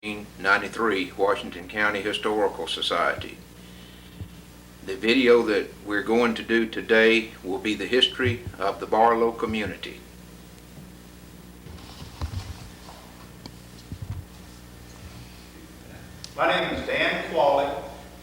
1993 Washington County Historical Society. The video that we're going to do today will be the history of the Barlow community. My name is Dan Qualley.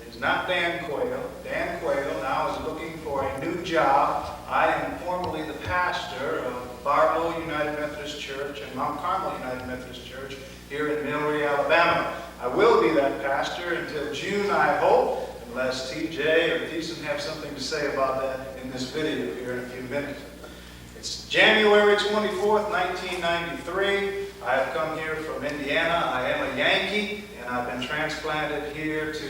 It's not Dan Quayle. Dan Quayle now is looking for a new job. I am formerly the pastor of Barlow United Methodist Church and Mount Carmel United Methodist Church here in Millbury, Alabama. I will be that pastor until June, I hope, unless TJ or Thiessen have something to say about that in this video here in a few minutes. It's January 24th, 1993. I have come here from Indiana. I am a Yankee, and I've been transplanted here to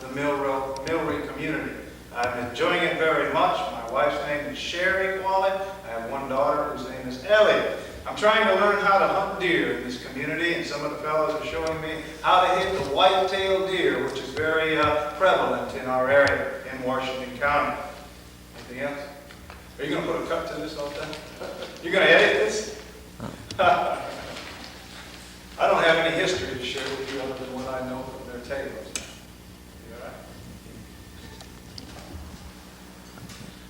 the Millbury community. I'm enjoying it very much. My wife's name is Sherry Qualley. I have one daughter whose name is Ellie. I'm trying to learn how to hunt deer in this community, and some of the fellows are showing me how to hit the white-tailed deer, which is very prevalent in our area in Washington County. Anything else? Are you going to put a cut to this all the time? You're going to edit this? I don't have any history to share with you other than what I know from their tables. You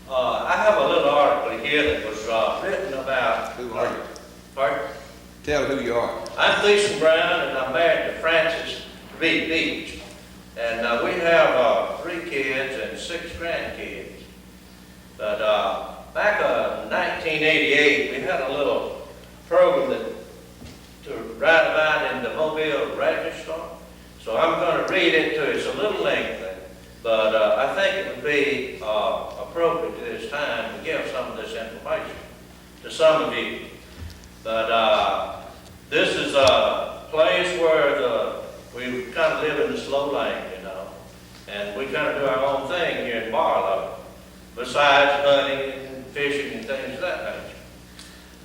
all right? I have a little article here that was written about... Who are you? Pardon? Tell who you are. I'm Thiessen Brown, and I'm married to Frances Reed Beach. And we have 3 kids and 6 grandkids. But back in 1988, we had a little program to write about in the Mobile Register. So I'm going to read it to you. It's a little lengthy, but I think it would be appropriate to this time to give some of this information to some of you. But this is a place where we kind of live in the slow lane, you know, and we kind of do our own thing here in Barlow, besides hunting and fishing and things of that nature.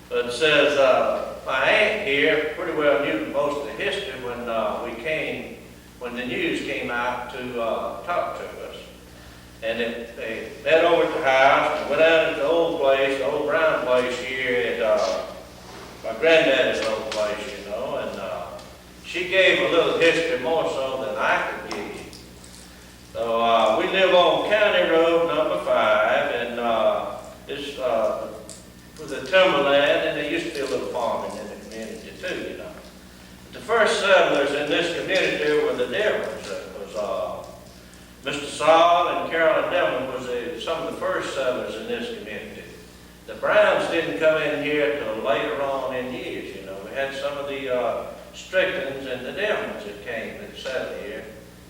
But it says, my aunt here pretty well knew most of the history when the news came out to talk to us. And they met over at the house and went out to the old place, the old brown place here at my granddaddy's old place, you know, and she gave a little history more so than I could give you. So we live on County Road number 5, and it's for the timberland, and there used to be a little farming in the community too, you know. But the first settlers in this community were the Devons. It was Mr. Saul and Carolyn Devon was some of the first settlers in this community. The Browns didn't come in here until later on in years, you know. We had some of the Stricklands and the Devons that came and settled here.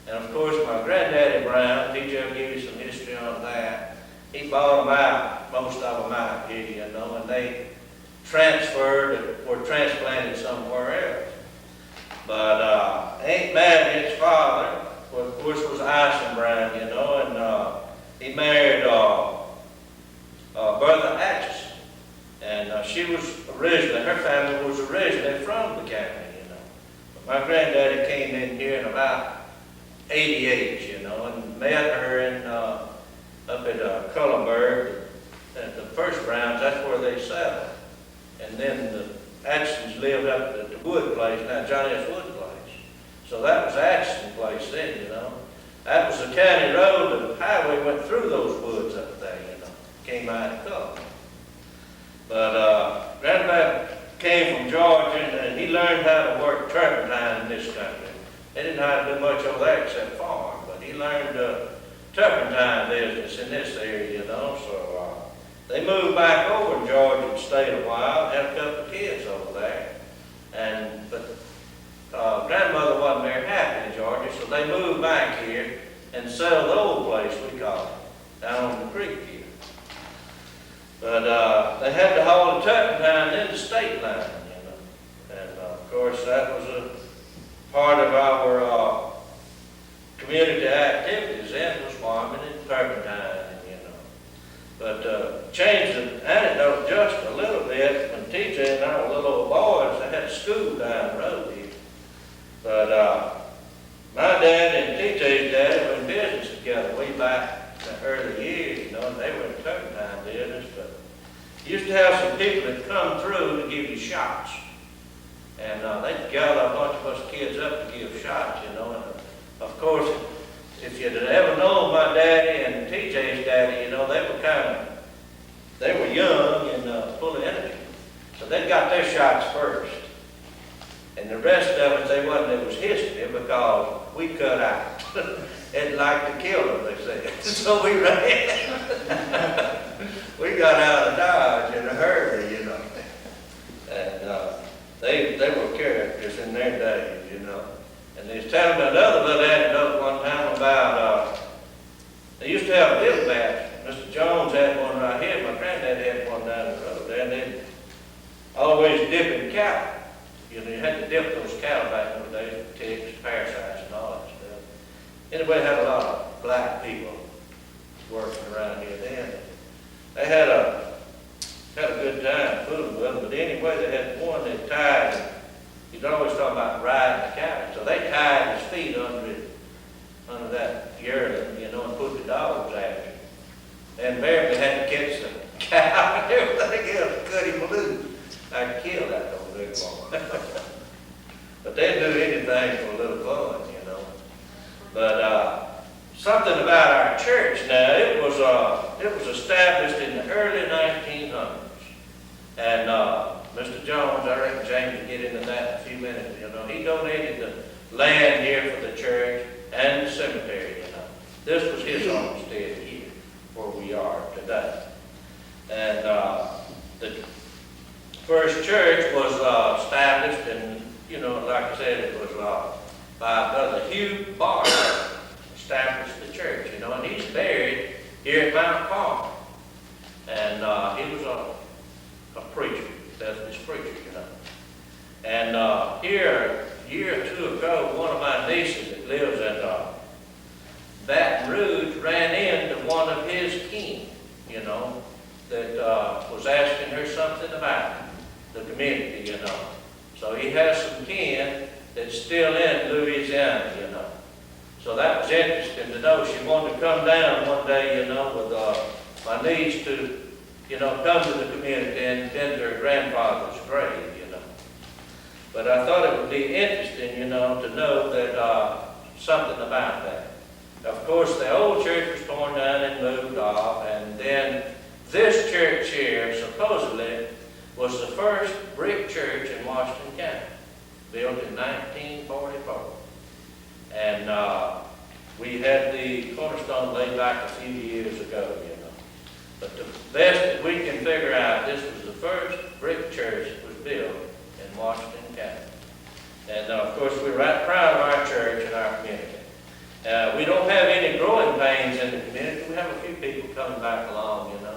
And of course, my granddaddy Brown, TJ will give you some history on that. He bought them out, most of them out here, you know, and they transferred or transplanted somewhere else. But Aunt Maddie's father, of course, was Ison Brown, you know, and he married Bertha Atchison. And she was originally, her family was originally from the county, you know. But my granddaddy came in here in about 88, you know, and met her in up at Cullenberg, at the first Browns. That's where they settled. And then the Atchisons lived up at the Wood place, now Johnny's Wood place. So that was Atchison's place then, you know. That was the county road. The highway went through those woods up there, you know. Came out of Cullenberg. But Grandpa came from Georgia, and he learned how to work turpentine in this country. They didn't know how to do much over there except farm, but he learned turpentine business in this area, you know. So they moved back over to Georgia and stayed a while, had a couple of kids over there. But grandmother wasn't very happy in Georgia, so they moved back here and settled the old place, we call it, down on the creek here. But they had to haul the turpentine in the state line, you know. And of course, that was a part of our community activities. Then was farming and turpentine, you know. But change the anecdote just a little bit. When TJ and I were little old boys, they had a school down the road here. But my dad and TJ's dad were in business together way back in the early years, you know, and they were in turpentine business. But you used to have some people that come through to give you shots. And they'd gather a bunch of us kids up up to give shots, you know. And of course, if you'd ever known my daddy and TJ's daddy, you know, they were young and full of energy. So they got their shots first. And the rest of it was history because we cut out. It like to kill them, they said. So we ran. We got out of Dodge in a hurry, you know. And they were characters in their day, you know. And they was telling me another little anecdote one time about, they used to have bill bats. Mr. Jones had one right here, my granddad had one down the road there, and they'd always dipping cattle. You know, you had to dip those cattle back in the days, ticks, parasites, and all that stuff. Anyway, had a lot of black people working around here then. They had a good time fooling with them, but anyway, they had one that tied, you'd always talk about riding the cattle, so they tied his feet under that yearling, you know, and put the dogs after him. And Mary had to catch the cow and everything else, cut him loose. I killed that old big one. But they'd do anything for a little fun, you know. But something about our church now, it was established in the early 1900s. And Mr. Jones, I reckon James will get into that in a few minutes, you know. He donated the land here for the church and the cemetery, you know. This was his homestead here, where we are today. And the first church was established, and, you know, like I said, it was by Brother Hugh Barlow, established the church, you know, and he's buried here at Mount Carmel. And he was a preacher, Methodist preacher, you know. And here, a year or two ago, one of my nieces that lives in Baton Rouge ran into one of his kin, you know, that was asking her something about the community, you know. So he has some kin that's still in Louisiana, you know. So that was interesting to know. She wanted to come down one day, you know, with my niece to, you know, come to the community and tend to her grandfather's grave, you know. But I thought it would be interesting, you know, to know that something about that. Of course, the old church was torn down and moved off, and then this church here supposedly was the first brick church in Washington County, built in 1944. And we had the cornerstone laid back a few years ago, you know. But the best that we can figure out, this was the first brick church that was built in Washington County. And of course, we're right proud of our church and our community. We don't have any growing pains in the community. We have a few people coming back along, you know.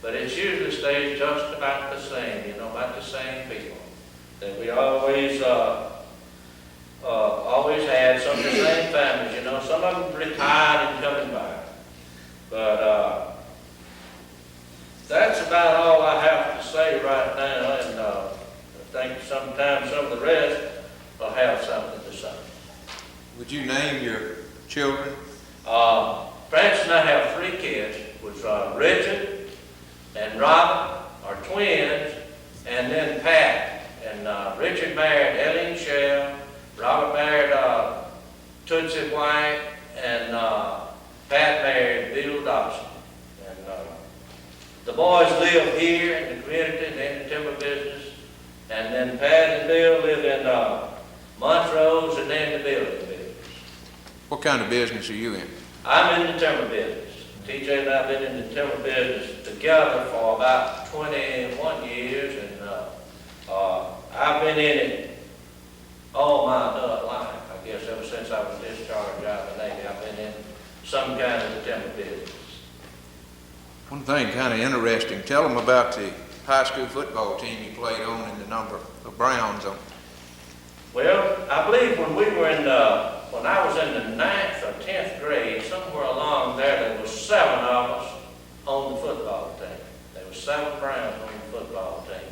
But it usually stays just about the same, you know, about the same people. That we always had some of the same families, you know. Some of them retired and coming back. But that's about all I have to say right now. And I think sometime some of the rest will have something to say. Would you name your children? Francis and I have 3 kids, which Richard and Robert are twins, and then Pat. And Richard married Ellen Shell, Robert married Tootsie White, and Pat married Bill Dobson. And the boys live here in the community, in the timber business, and then Pat and Bill live in Montrose and then the building business. What kind of business are you in? I'm in the timber business. TJ and I have been in the timber business together for about 21 years, and I've been in it all my adult life, I guess, ever since I was discharged out of the Navy. I've been in some kind of the timber business. One thing kind of interesting, tell them about the high school football team you played on and the number of Browns on. Well, I believe when I was in the 9th or 10th grade, somewhere along there was 7 of us on the football team. There was 7 Browns on the football team.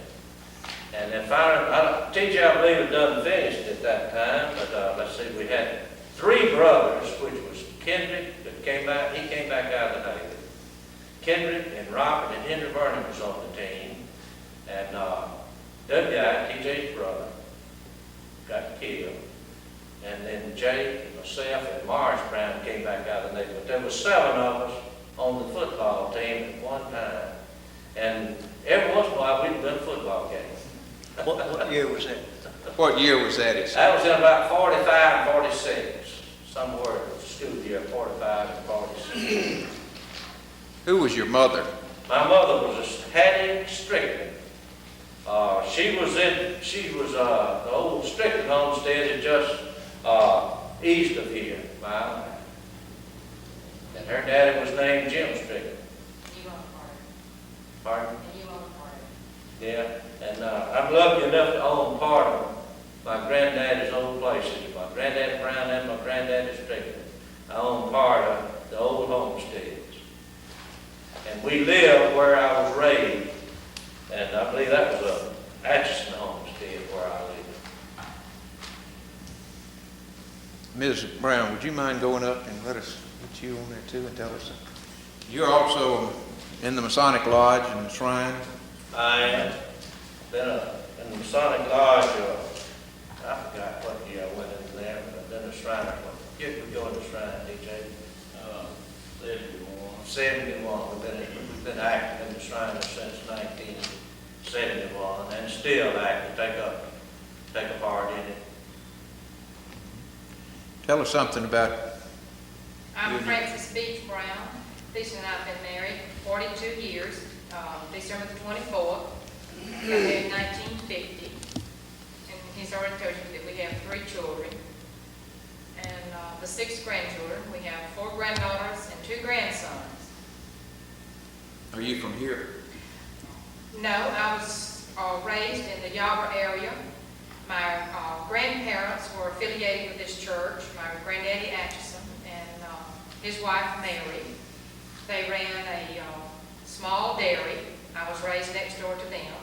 And if TJ, I believe, had done finished at that time, but let's see, we had 3 brothers, which was Kendrick that came back, he came back out of the Navy. Kendrick and Robert and Henry Vernon was on the team. And that guy, TJ's brother, got killed. and then Jake, and myself, and Morris Brown came back out of the neighborhood. There was 7 of us on the football team at one time. And every once in a while, we'd win a football game. What year was that? What year was that? It's That was in about 45 and 46, somewhere in the school year, 45 and 46. Who was your mother? My mother was Hattie Strickland. She was the old Strickland homestead is just east of here, mile. And her daddy was named Jim Strickland. You own part Pardon? of it. And you own part of it. Yeah, and I'm lucky enough to own part of my granddaddy's old places, my granddaddy Brown and my granddaddy Strickland. I own part of the old homesteads. And we lived where I was raised, and I believe that was a Atchison homestead where I lived. Ms. Brown, would you mind going up and let us get you on there too and tell us something? You're also in the Masonic Lodge and the Shrine. I am been in the Masonic Lodge, I forgot what year I went in there, but I've been a Shrine. What year did we go in the Shrine, DJ? 71. We've been active in the Shrine since 1971, and still active, take a part in it. Tell us something about I'm Frances Beach Brown. Lisa and I have been married 42 years, December the 24th. We got married in 1950. And he's already told you that we have 3 children. And the 6 grandchildren. We have 4 granddaughters and 2 grandsons. Are you from here? No, I was raised in the Yarborough area. My grandparents were affiliated with this church. My granddaddy Atchison and his wife Mary. They ran a small dairy. I was raised next door to them.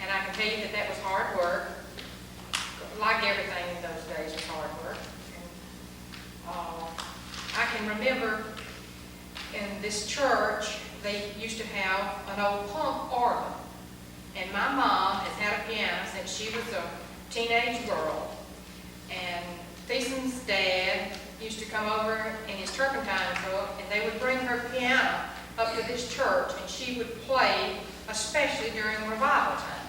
And I can tell you that that was hard work. Like everything in those days was hard work. And, I can remember in this church, they used to have an old pump organ. And my mom has had a piano since she was a teenage girl. And Thiesen's dad used to come over in his turpentine truck, and they would bring her piano up to this church, and she would play, especially during revival time.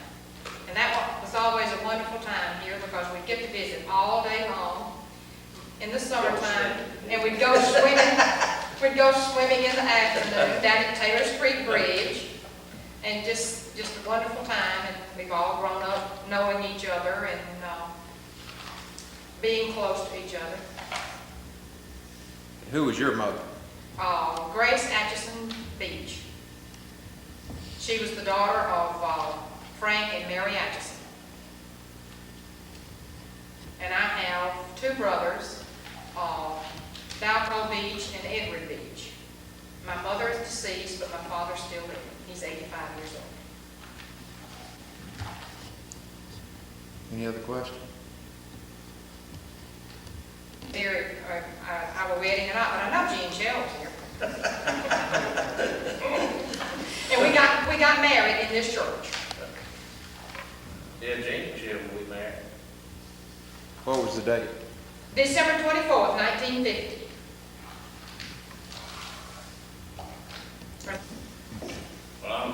And that was always a wonderful time here because we'd get to visit all day long in the summertime, and we'd go swimming. We'd go swimming in the afternoon down at Taylor's Creek Bridge, and just a wonderful time. And we've all grown up knowing each other and being close to each other. Who was your mother? Grace Atchison Beach. She was the daughter of Frank and Mary Atchison. And I have 2 brothers, Ballow Beach and Edward Beach. My mother is deceased, but my father's still living. He's 85 years old. Any other questions? Our wedding and all, but I know Jean Shell was here. And we got married in this church. Yeah, Gene, we married. What was the date? December 24th, 1950. Well, I'm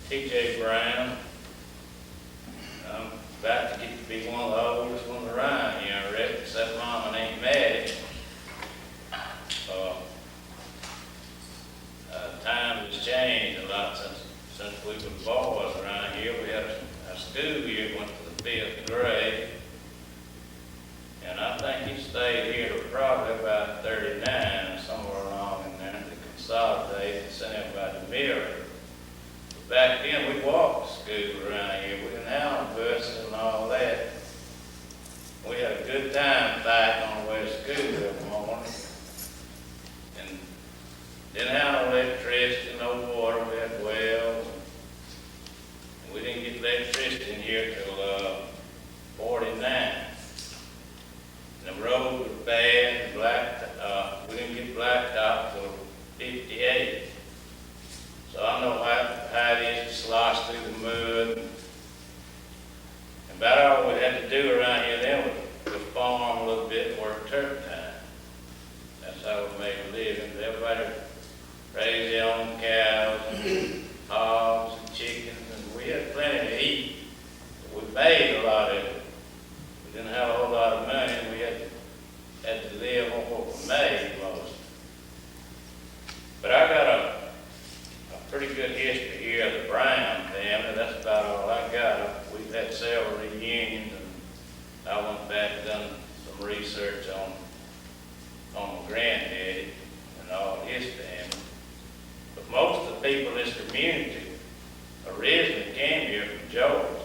T.J. Brown. I'm about to get to be one of the oldest ones around here, I reckon, except Mom and Aunt Maddie. Times has changed a lot since we were boys around here. We had a school year, went to the 5th grade. And I think he stayed here to probably about 39, somewhere along in there, to consolidate and send him about the mirror. Back then, we walked to went back and done some research on my granddaddy and all his family. But most of the people in this community originally came here from Georgia.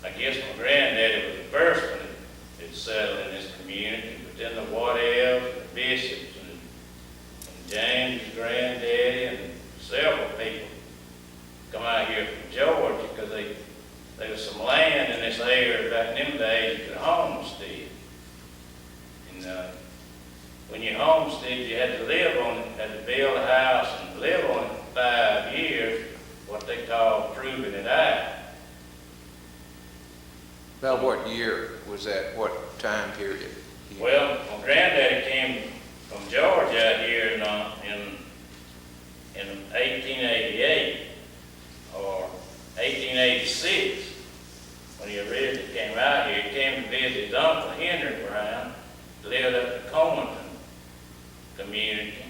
I guess my granddaddy was the first one that settled in this community, but then the Waddell's, the Bishops, and James' granddaddy, and several people come out here from Georgia because there was some land in this area back in them days you could homestead. And when you homestead, you had to live on it, had to build a house and live on it for 5 years, what they call proving it out. About what year was that? What time period? Well, my granddaddy came from Georgia out here in 1888 or 1886 when he originally came out here. He came to visit his uncle Henry Brown, lived up in Coleman community.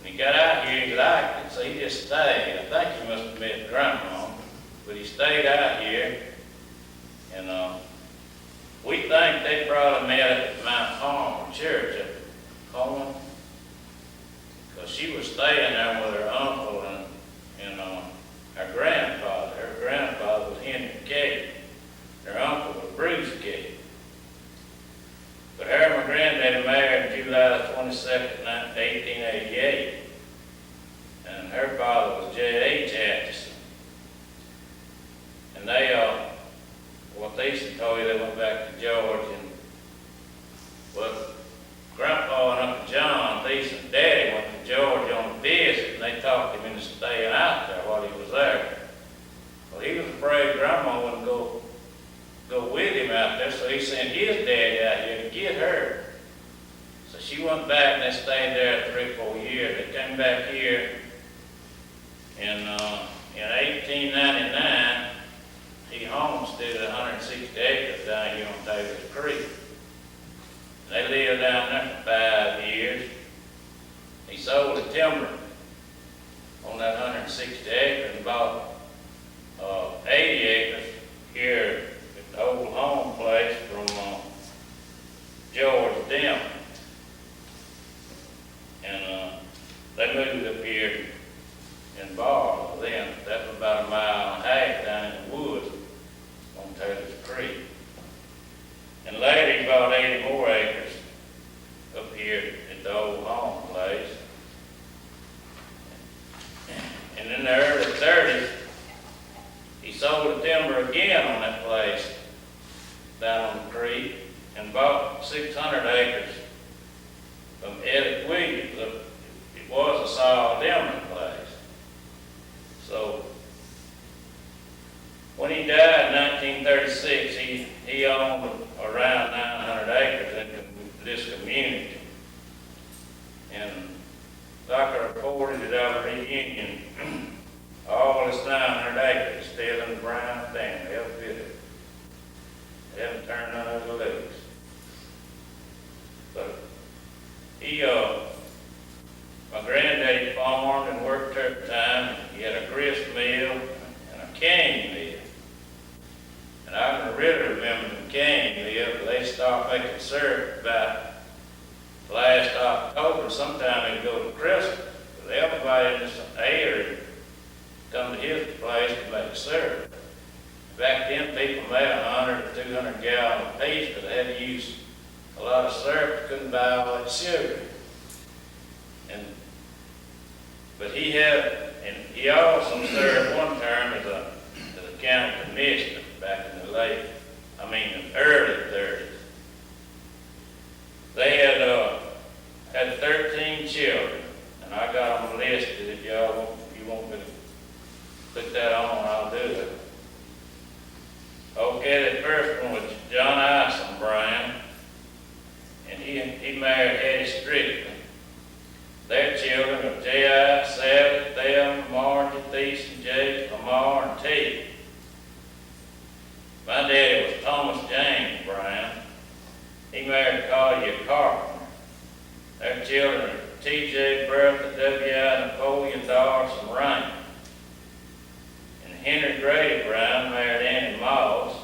When he got out here, he liked it, so he just stayed. I think he must have met Grandma, but he stayed out here. And we think they probably met at Mount Palmer Church at Coleman, because she was staying there with her uncle and her grandfather. Her grandfather was Henry Cade. Her uncle was Bruce Cade. But her and my granddaddy married July 22nd, 1888. And her father was J.H. Atchison. And they, what they used to tell you, they went back to Georgia. And, well, Grandpa and Uncle John, Thiessen's daddy, went to Georgia on a visit, and they talked him into staying out there while he was there. Well, he was afraid Grandma wouldn't go with him out there, so he sent his daddy out here to get her. So she went back, and they stayed there 3 or 4 years. They came back here in 1899. He homesteaded 160 acres down here on Taylor's Creek. They lived down there for 5 years. He sold the timber on that 160 acres and bought 80 acres here at the old home place from George Dent. And they moved up here in Barlow then. That was about 1.5 miles down in the woods on Taylor's Creek. And later he bought 80 more acres up here at the old home place. And in the early 30s, he sold the timber again on that place down on the creek and bought 600 acres from Eddie Williams. It was a saw timber place. So when he died in 1936, he owned around 900 acres in this community. And like I reported at our reunion, all this 900 acres is still in the Brown family. They haven't turned none of the loose. But my granddaddy farmed and worked there at the time. He had a grist mill and a cane mill. And I can really remember the cane mill. They stopped making syrup about last October. Sometime it'd go to Christmas. But everybody in this area come to his place to make syrup. Back then, people made 100 or 200 gallons a piece, but they had to use a lot of syrup. They couldn't buy all that sugar. But he also served one term as a county commissioner back in the early 30s. They had 13 children, and I got them listed. If you want me to put that on, I'll do it. Okay, the first one was John Ison Brown, and he married Eddie Strickland. Their children are J.I., Sally, Thelma, Margie, Thiessen, Jake, Lamar, and T. My daddy was Thomas James Brown. He married Collier Carpenter. Their children are T.J., Bertha, W.I., Napoleon, Doris, and Raymond. And Henry Grady Brown married Annie Moss.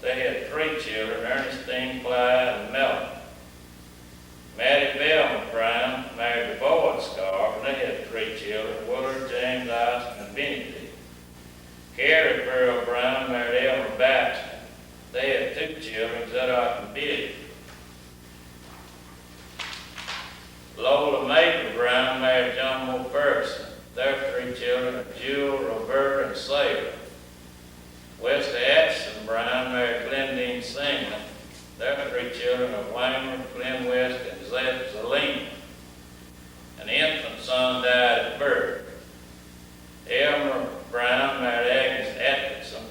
they had 3 children, Ernestine, Clyde, and Melanie. Maddie Velma Brown married the Boyd Scarf, and they had 3 children, Willard, James, Isaac, and Benedict. Carrie Pearl Brown married Elmer Baxter. They had 2 children, Zadok and Billy. Lola Maple Brown married John Moore Ferguson. Their 3 children are Jewel, Roberta, and Sarah. Wesley Atchison Brown married Glendine Singer. Their 3 children are Waymer, Glenn West, and Zelina. An infant son died at birth. Elmer Brown married Agnes Atkinson.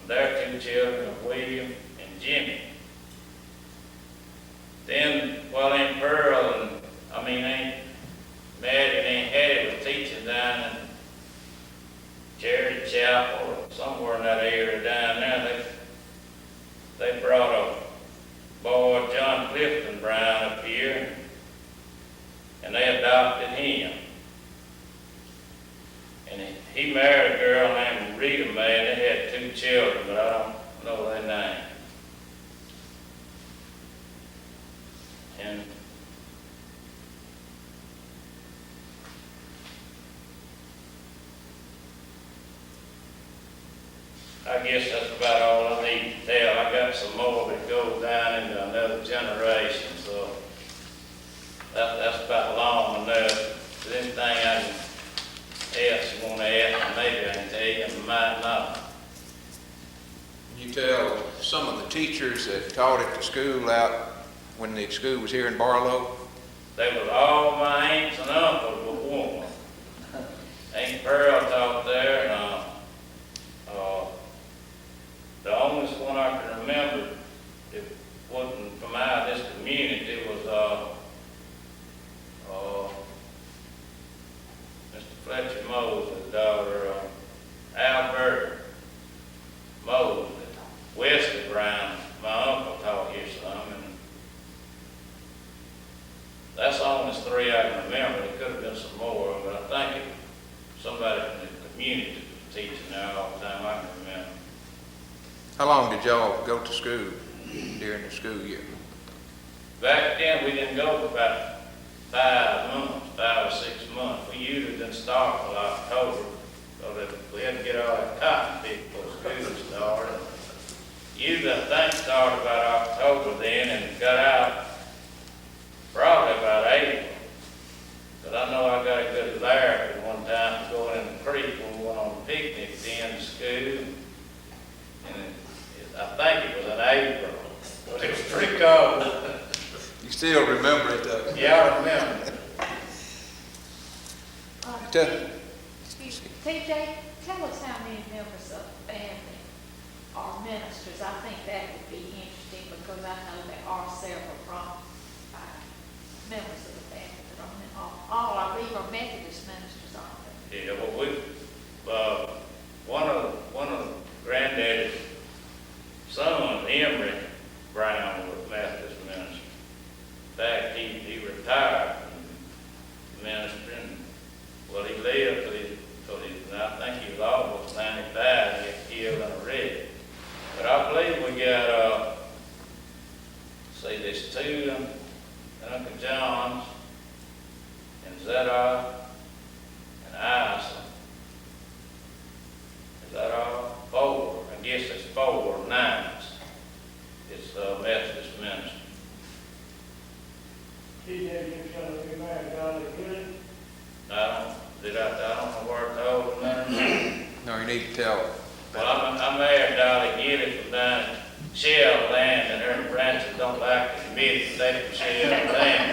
Their 2 children are William and Jimmy. Then, while Aunt Maddie and Aunt Hattie were teaching down in Charity Chapel or somewhere in that area down there, they brought a boy, John Clifton Brown, up here, and they adopted him. And he married a girl named Rita May, and they had 2 children, but I don't know their name. And I guess that's about all I need to tell. I got some more that goes down into another generation, so that's about long enough. If there's anything else you want to ask, maybe I can tell you, and might not. Can you tell some of the teachers that taught at the school out when the school was here in Barlow? They was all my aunts and uncles but one. Aunt Pearl taught there, and the only one I can remember that wasn't from out of this community was Mr. Fletcher Moses' daughter, Albert Moses. Wesley Brown, my uncle taught here some, and that's the only 3 I can remember. There could have been some more, but I think somebody from the community was teaching there all the time I can remember. How long did y'all go to school during the school year? Back then, we didn't go for about 5 months, 5 or 6 months. We usually didn't start until October, so that we had to get all that cotton picked before school started. Usually, I think started about October then, and got out probably about April. But I know I got a good laugh at one time going in the creek when we went on a picnic at the end of school. And I think it was in April, but it was pretty cold. You still remember it though? Yeah, I remember. Excuse me, TJ, tell us how many members of the family are ministers. I think that would be interesting because I know there are several members of the family that are, all I believe are Methodist ministers, aren't they? Yeah, well, one of Granddaddy's son, Emery Brown, was Methodist minister. In fact, he retired from ministering. Well, he lived till I think he was almost 95. He killed in a wreck. But I believe we got, there's 2 Uncle John's, and Zadok, and Isa. Is that all? 4. I guess it's 4 9s. It's Methodist minister. TJ, you trying to be married, God is good. I don't know where it's told them. No, you need to tell. Well, I married Dolly Gilly from down at Shell Land, and her branches don't like to admit that they from Shell Land.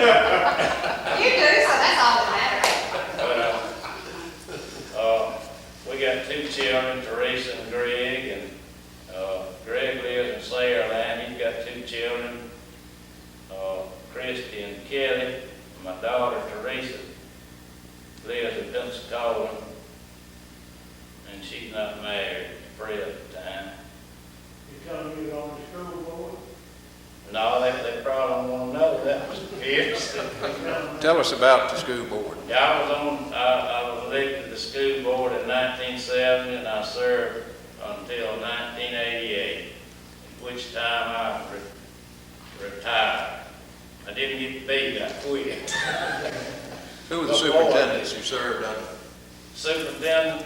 You do, so that's all that But, we got 2 children, Teresa and Greg, and Greg lives in Sayre Land. He's got 2 children, Christy and Kelly. My daughter Teresa lives in Pensacola, and she's not married at the present time. You telling me you're on the school board? No, they probably don't want to know that was the case. Tell us about the school board. Yeah, I was elected to the school board in 1970, and I served until 1988, at which time B got quit. Who were the superintendents you served under? Superintendent,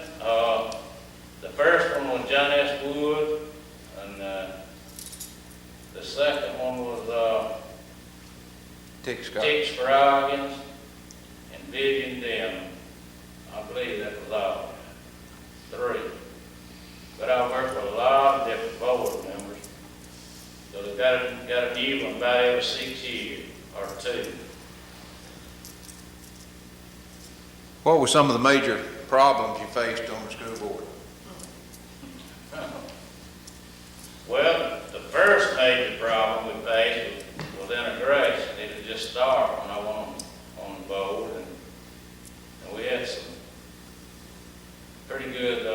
the first one was John S. Wood, and the second one was Tick Scott. Dick Scroggins and Vivian Denham. I believe that was all three. But I worked with a lot of different board members. So they got a new one about every 6 years or 2. What were some of the major problems you faced on the school board? Well, the first major problem we faced was integration. It had just started when I went on the board, and we had some pretty good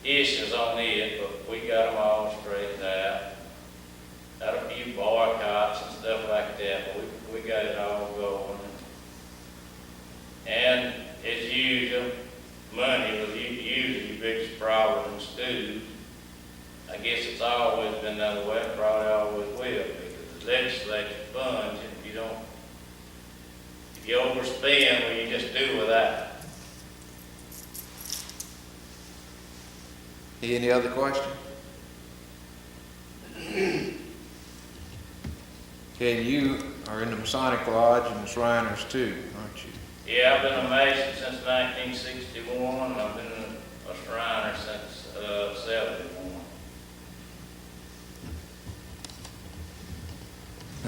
issues on it, but we got them all straightened out. Had a few boycotts and stuff like that, but we got it all going. And as usual, money was usually the biggest problem in schools. I guess it's always been that way, it probably always will, because the legislature funds, if you overspend, well, you just do without. Any other questions? Okay, you are in the Masonic Lodge and the Shriners too, aren't you? Yeah, I've been a Mason since 1961, and I've been a Shriner since 71.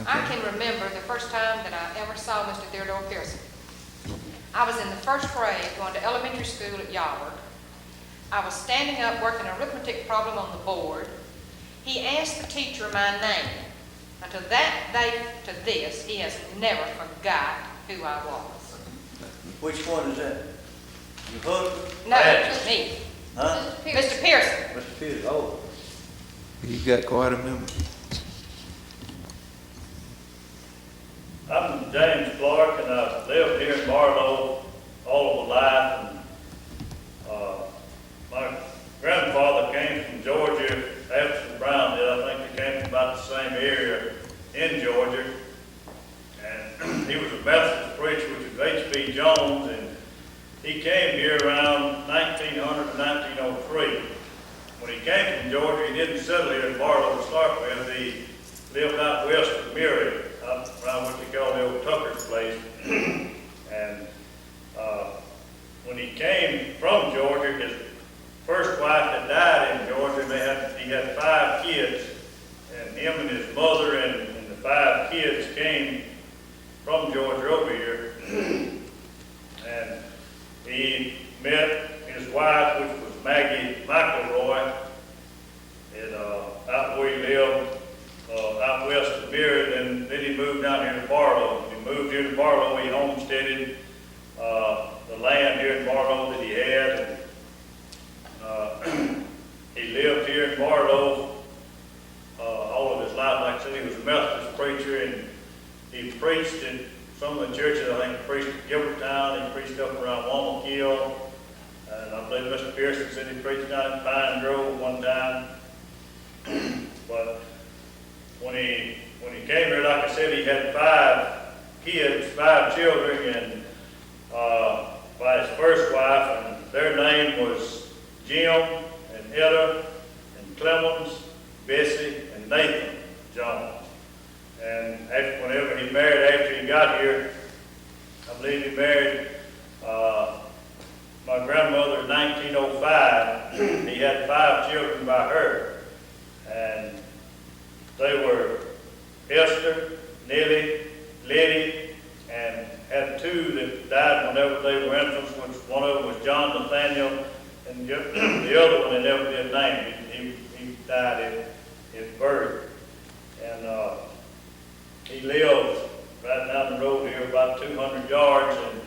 I can remember the first time that I ever saw Mr. Theodore Pearson. I was in the first grade going to elementary school at Yarborough. I was standing up working an arithmetic problem on the board. He asked the teacher my name. Until that day to this, he has never forgot who I was. Which one is that? You husband? No, it was me. Huh? Mr. Pearson. Mr. Peters, oh. You got quite a memory. I'm James Clark, and I've lived here in Barlow all of my life. And, my grandfather came from Georgia after Brown did. I think they came from about the same area in Georgia. And he was a Methodist preacher, which is H.B. Jones, and he came here around 1900 to 1903. When he came from Georgia, he didn't settle here in Barlow to start with. He lived out west of Murray, out around what they call the old Tucker's place. And when he came from Georgia, his first wife had died in Georgia, and he had 5 kids. And him and his mother and the 5 kids came from Georgia over here. And he met his wife, which was Maggie McElroy, out where he lived, out west of Beard, and then he moved down here to Barlow. He moved here to Barlow, he homesteaded the land here in Barlow that he had. And, he lived here in Barlow all of his life. Like I said, he was a Methodist preacher, and he preached in some of the churches. I think he preached at Gilbertown, he preached up around Wamakill, and I believe Mr. Pearson said he preached down in Pine Grove one time. But when he came here, like I said, he had 5 kids, 5 children, and by his first wife, and their name was Jim and Etta and Clemens, Bessie, and Nathan Jones. And whenever he married, after he got here, I believe he married my grandmother in 1905. He had 5 children by her, and they were Esther, Nellie, Letty, and had 2 that died whenever they were infants, which one of them was John Nathaniel, and the other one they never did name. He died at birth. And he lived right down the road here, about 200 yards. And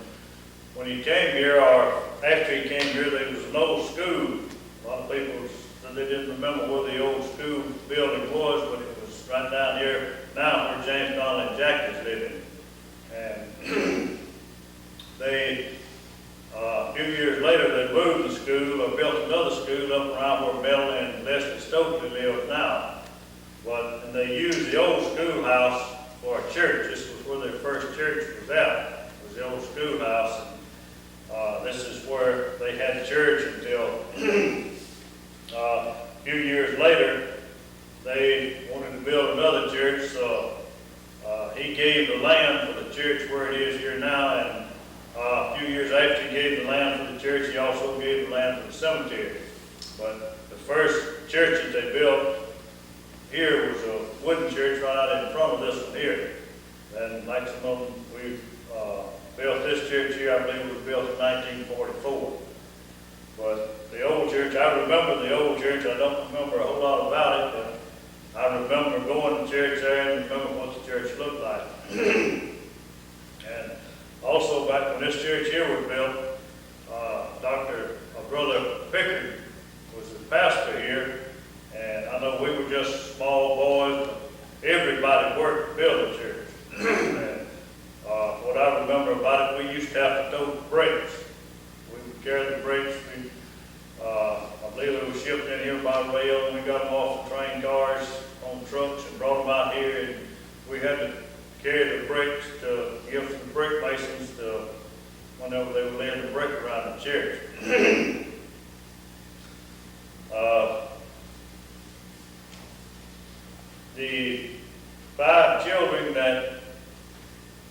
when he came here, or after he came here, there was an old school. A lot of people said they didn't remember where the old school building was, but it was right down here now where James Donnelly and Jack is living. And they, a few years later, they moved the school or built another school up around where Melanie and Leslie Stokely live now. And they used the old schoolhouse for a church. This was where their first church was at, was the old schoolhouse. And, this is where they had church until a few years later, they wanted to build another church, so he gave the land for the church where it is here now, and a few years after he gave the land for the church, he also gave the land for the cemetery. But the first church that they built here was a wooden church right out in front of this one here. And maximum, we built this church here, I believe it was built in 1944. But the old church, I remember the old church, I don't remember a whole lot about it, but I remember going to church there and remember what the church looked like. And also back when this church here was built, Brother Pickard was the pastor here, and I know we were just small boys, but everybody worked to build the church. And what I remember about it, we used to have to tow the bricks. We would carry the bricks. I believe they were shipped in here by rail, and we got them off the train cars on trucks and brought them out here, and we had to carry the bricks to give to the brick masons to whenever they were laying the brick around the church. The 5 children that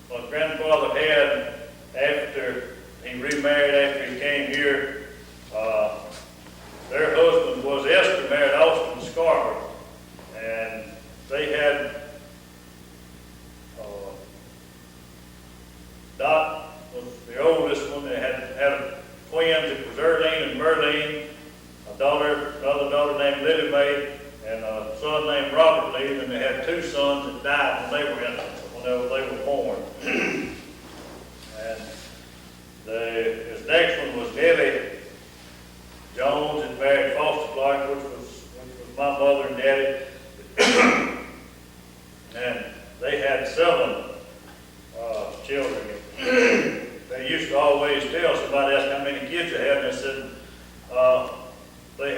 my grandfather had after he remarried after he came here, their husband was Esther, married Austin Scarborough, and they had Dot was the oldest one. They had twins. It was Earlene and Merlene, another daughter named Lily Mae, and a son named Robert Lee. And they had 2 sons that died whenever they were born. And his next one was Nellie Jones, and married Foster Clark, which was my mother and daddy. And they had 7 children. They used to always tell somebody, asked how many kids they had, and they said they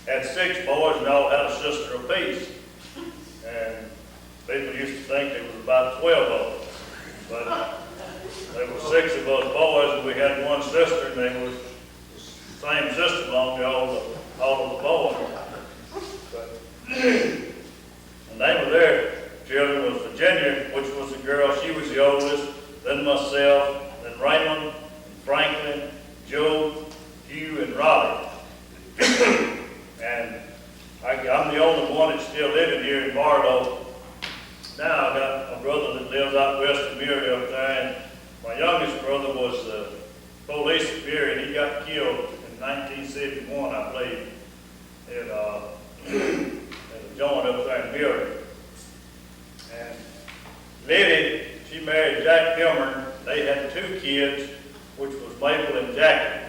had 6 boys and all had a sister apiece. And people used to think there was about 12 of them. But there were 6 of us boys, and we had 1 sister, and they was the same sister belonged to all of the boys. But the name of their children was Virginia, which was the girl. She was the oldest, then myself, then Raymond, and Franklin, Joe, Hugh, and Robert. And I'm the only one that's still living here in Barlow. Now I got my brother that lives out west of Murray up there, and my youngest brother was the police at Murray, and he got killed in 1971, I believe, in a joint up there in Murray. And Liddy, she married Jack Gilmer. They had 2 kids, which was Maple and Jackie.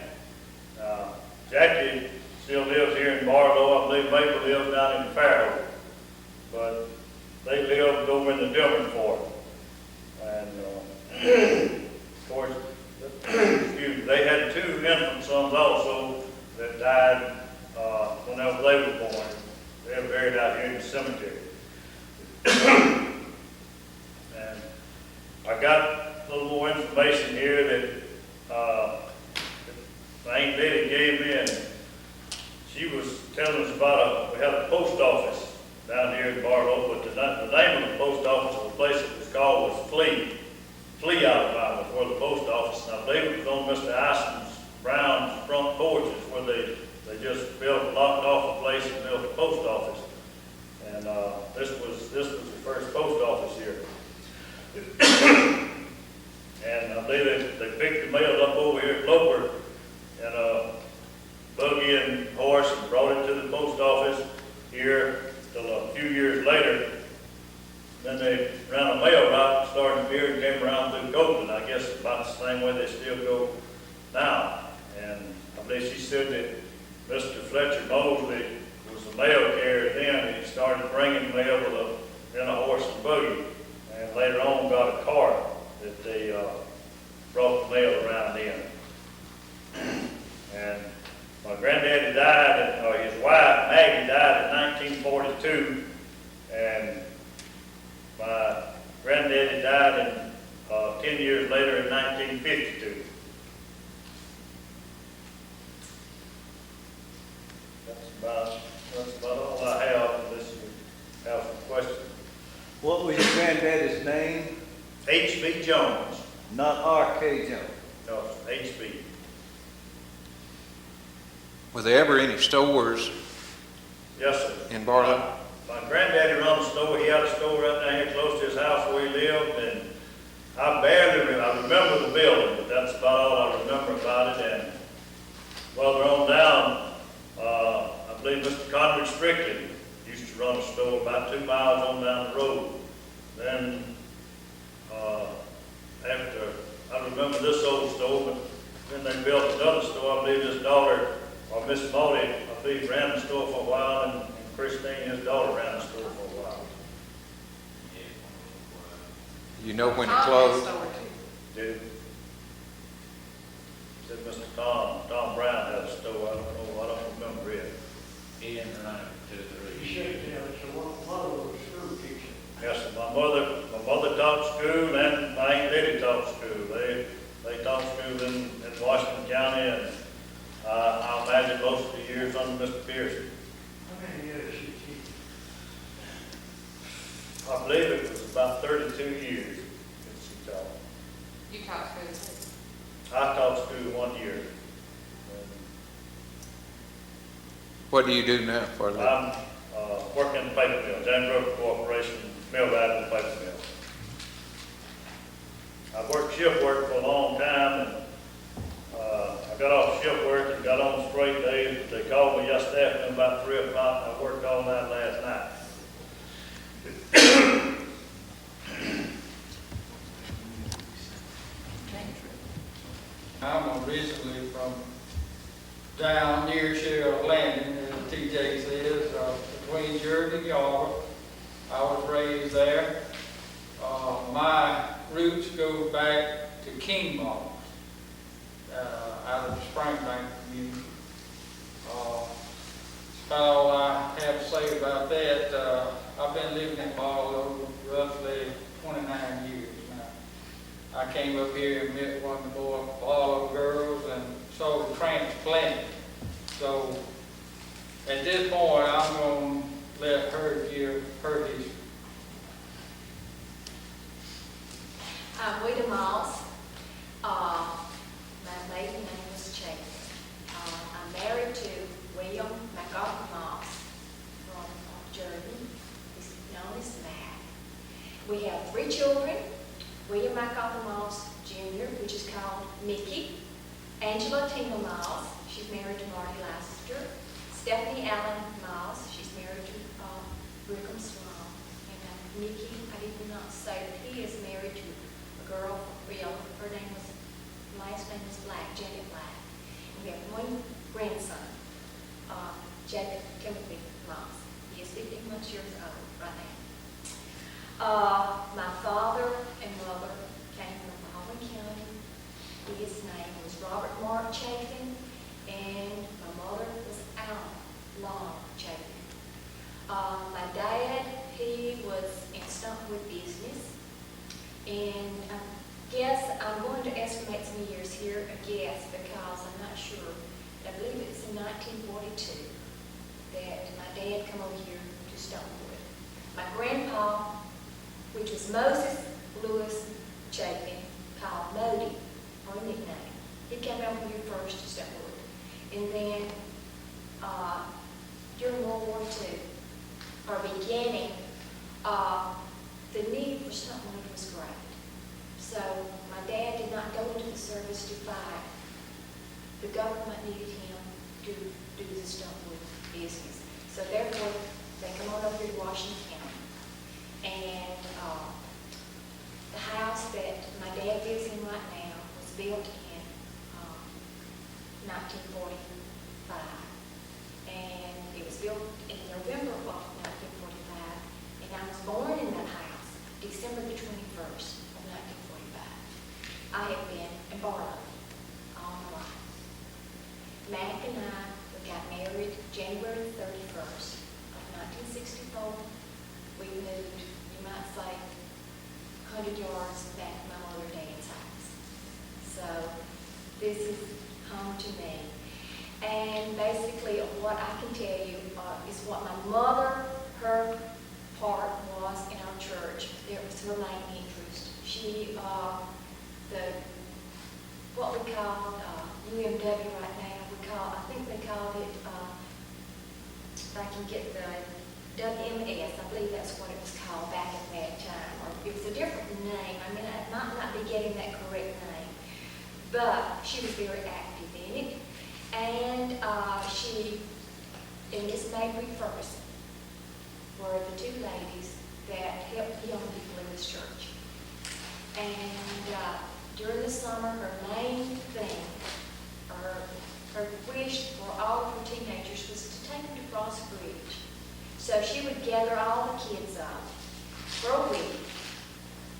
Jackie still lives here in Barlow. I believe Maple lives down in Farrow. But they lived over in the Dillman Fort. And of course, they had 2 infant sons also that died whenever they were born. They were buried out here in the cemetery. And I got a little more information here that Aunt Betty gave me, and she was telling us about we had a post office down here in Barlow, but the name of the post office of the place it was called was Flea, Alabama, was where the post office, and I believe it was on Mr. Brown's front porches where they just locked off a place and built a post office. And this was the first post office here. And I believe they picked the mail up over here at Loper in a buggy and horse and brought it to the post office here till a few years later. Then they ran a mail route and started here and came around through Copeland. I guess about the same way they still go now. And I believe she said that Mr. Fletcher Mosley was the mail carrier then, and he started bringing mail in a horse and buggy. And later on got a cart that they brought the mail around in. And my granddaddy died, his wife Maggie died in 1942, and Granddaddy died in, 10 years later in 1952. That's about all I have, unless you have some questions. What was your granddaddy's name? H.B. Jones. Not R.K. Jones. No, H.B. Were there ever any stores Yes, sir. in Barlow? My granddaddy run a store. He had a store right down here close to his house where he lived, and I remember the building, but that's about all I remember about it. And further on down, I believe Mr. Conrad Strickland used to run a store about 2 miles on down the road. Then, after, I remember this old store, but then they built another store. I believe his daughter, or Miss Maudie, I believe ran the store for a while, and Christine, his daughter, ran the store for a while. You know when it Tom had a closed? store too. Did, said Mr. Tom Brown had a store. I don't remember it. He and around 2 or 3 years. Yes, sir. My mother taught school, and my Aunt Lily taught school. They taught school in Washington County, and I imagine most of the years under Mr. Pearson. I believe it was about 32 years since she taught. You taught school. I taught school 1 year. What do you do now for a living? I'm working in the paper mill, James River Corporation, mill rider in the paper mill. I worked shift work for a long time, and I got off shift work and got on straight days. They called me yesterday afternoon about 3 o'clock. I worked all night last night. I'm originally from down near Sheriff Landing, as TJ says, between Jordan and Yarber. I was raised there. My roots go back to King Moss, out of the Springbank community. That's about all I have to say about that. I've been living in Barlow roughly 29 years now. I came up here and met one of the Barlow girls and sort of transplanted. So at this point, I'm going to let her give her history. I'm Wida Moss. My maiden name was Chapin. I'm married to William MacArthur Moss from Jordan. He's known as Mac. We have 3 children. William MacArthur Moss Jr., which is called Mickey. Angela Tina Moss, she's married to Marty Lassiter. Stephanie Allen Moss, she's married to Brigham Swan. And Mickey, I did not say that he is married to a girl from Rio. Her name was, last name was Black, Janet Black. And we have 1 grandson, Jacob Timothy Moss. He is 15 months years old right now. My father and mother came from Baldwin County. His name was Robert Mark Chapin, and my mother was Allen Long Chapin. My dad, he was in Stuntwood business, and I guess I'm going to estimate some years here, a guess, because I'm not sure. I believe it was in 1942 that my dad come over here to Stuntwood. My grandpa, which was Moses Lewis Chapin, called Modi, or a nickname. He came over here first to Stuntwood. And then during World War II, or beginning, the need for Stuntwood was great. So my dad did not go into the service to fight. The government needed him to do the Stuntwood business. So therefore, they come on over to Washington County. And the house that my dad lives in right now was built in 1945. And it was built in November of 1945. And I was born in that house, December the 21st of 1945. I have been in Barlow all my life. Mac this is home to me. And basically, what I can tell you is what my mother, her part was in our church. It was her main interest. She, what we call UMW right now, I think they called it, if I can get the WMS, I believe that's what it was called back at that time. Or it was a different name. I mean, I might not be getting that correct name. But she was very active in it. And she and Miss Mabry Ferguson were the two ladies that helped the young people in this church. And during the summer, her main thing, her wish for all of her teenagers was to take them to Frost Bridge. So she would gather all the kids up for a week.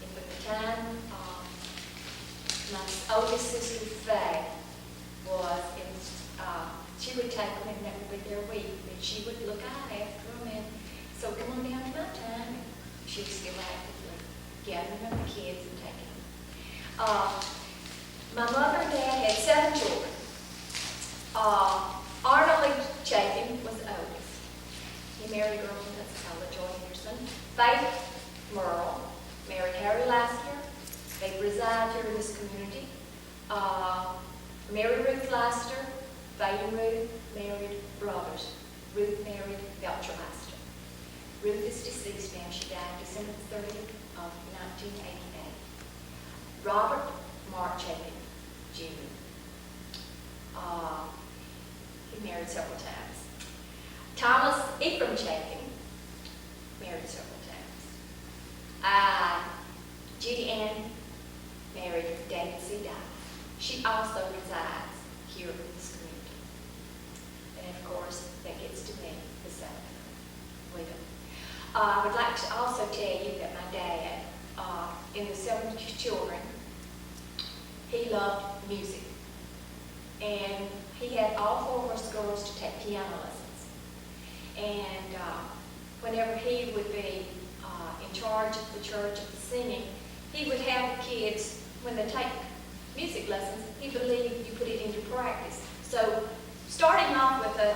And by the time my oldest sister, Faye, was in, she would take them and that would be their week. And she would look out after them and so come on down to my time. And she was still actively gathering up the kids and taking them. My mother and dad had 7 children. Arnold Lee Chapin was the oldest. He married a girl from Pensacola, Joy Henderson. Faith Merle married Harry Lasker. They reside here in this community. Mary Ruth Lasker, Faith and Ruth married brothers. Ruth married Belcher Lasker. Ruth is deceased now. She died December 30th of 1988. Robert Mark Chapin, Jr. He married several times. Thomas Ephraim Chapin married several times. Judy Ann married David C. Dye. She also resides here in this community. And of course, that gets to me, the son, William. I would like to also tell you that my dad, in the 7 children, he loved music. And he had all 4 of us girls to take piano lessons. And whenever he would be in charge of the church of the singing, he would have the kids, when they take music lessons, he believed you put it into practice. So starting off with the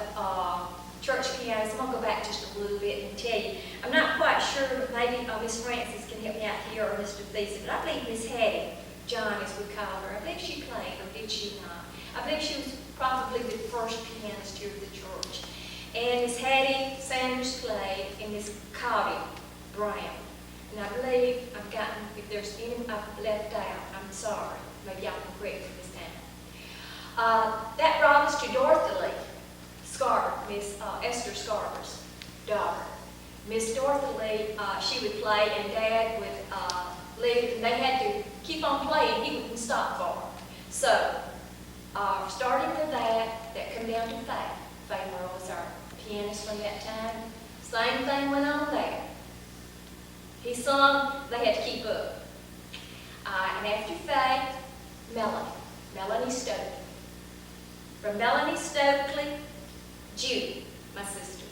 church pianos, I'm going to go back just a little bit and tell you, I'm not quite sure, but maybe Miss Francis can help me out here, or Mr. Thiessen, but I believe Miss Hattie John, as we call her, I believe she played, or did she not? I believe she was probably the first pianist here at the church. And Miss Hattie Sanders played, and Miss Cotty Brown. And I believe I've gotten, if there's any I've left out, I'm sorry. Maybe y'all can correct me this time. That brought us to Dorothy Lee Scarver, Miss Esther Scarver's daughter. Miss Dorothy Lee, she would play, and Dad would leave, and they had to keep on playing. He wouldn't stop for her. So, starting with that come down to Faye. Faye Merle was our pianist from that time. Same thing went on there. He sung, they had to keep up. And after Faye, Melanie Stokely. From Melanie Stokely, Judy, my sister.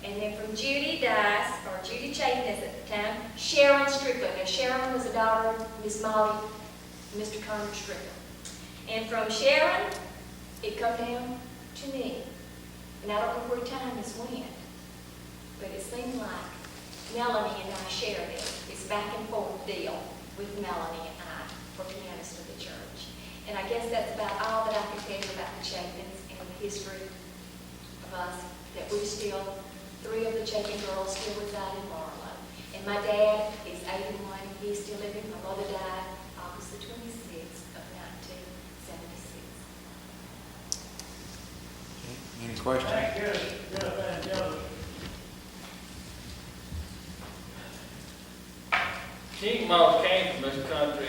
And then from Judy Dice, or Judy Chapin at the time, Sharon Strickland. Now Sharon was a daughter of Miss Molly and Mr. Connor Strickland. And from Sharon, it come down to me. And I don't know where time has went, but it seemed like Melanie and I shared it. It's back and forth deal with Melanie and I for pianist of the church. And I guess that's about all that I can tell you about the Chapins and the history of us, that we still, 3 of the Chapin girls still reside in Barlow. And my dad is 81, he's still living. My mother died August the 26th of 1976. Any questions? King Mouse came from this country,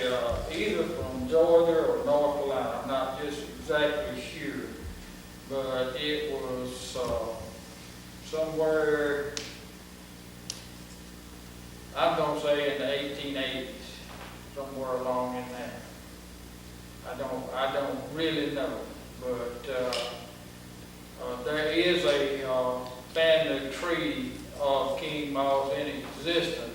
either from Georgia or North Carolina. I'm not just exactly sure, but it was somewhere, I'm going to say in the 1880s, somewhere along in there. I don't really know, but there is a family tree of King Mouse in existence.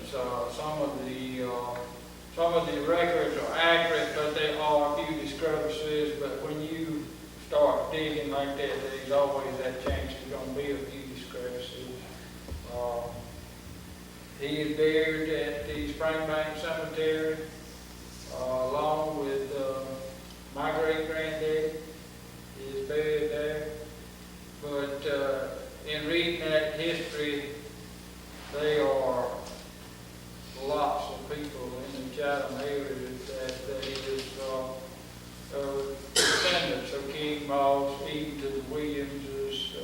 Some of the records are accurate, but there are a few discrepancies. But when you start digging like that, there's always that chance there's gonna be a few discrepancies. He is buried at the Springbank Cemetery, along with, my great-granddaddy. He is buried there. But, in reading that history, there are lots of people in the Chatham area that is, descendants of King Moss, even to the Williamses,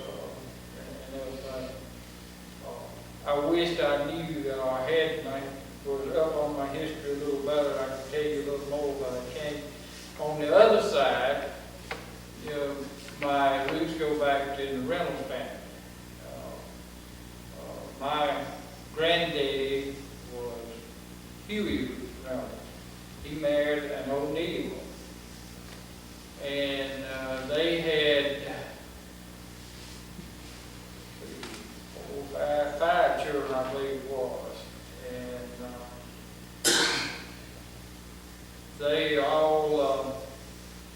and everything. I wished I knew that I had was up on my history a little better. I could tell you a little more, but I can't. On the other side, you know, my roots go back to the Reynolds family. My granddaddy was Huey Reynolds. He married an O'Neill. And they had five children, I believe it was. And they all,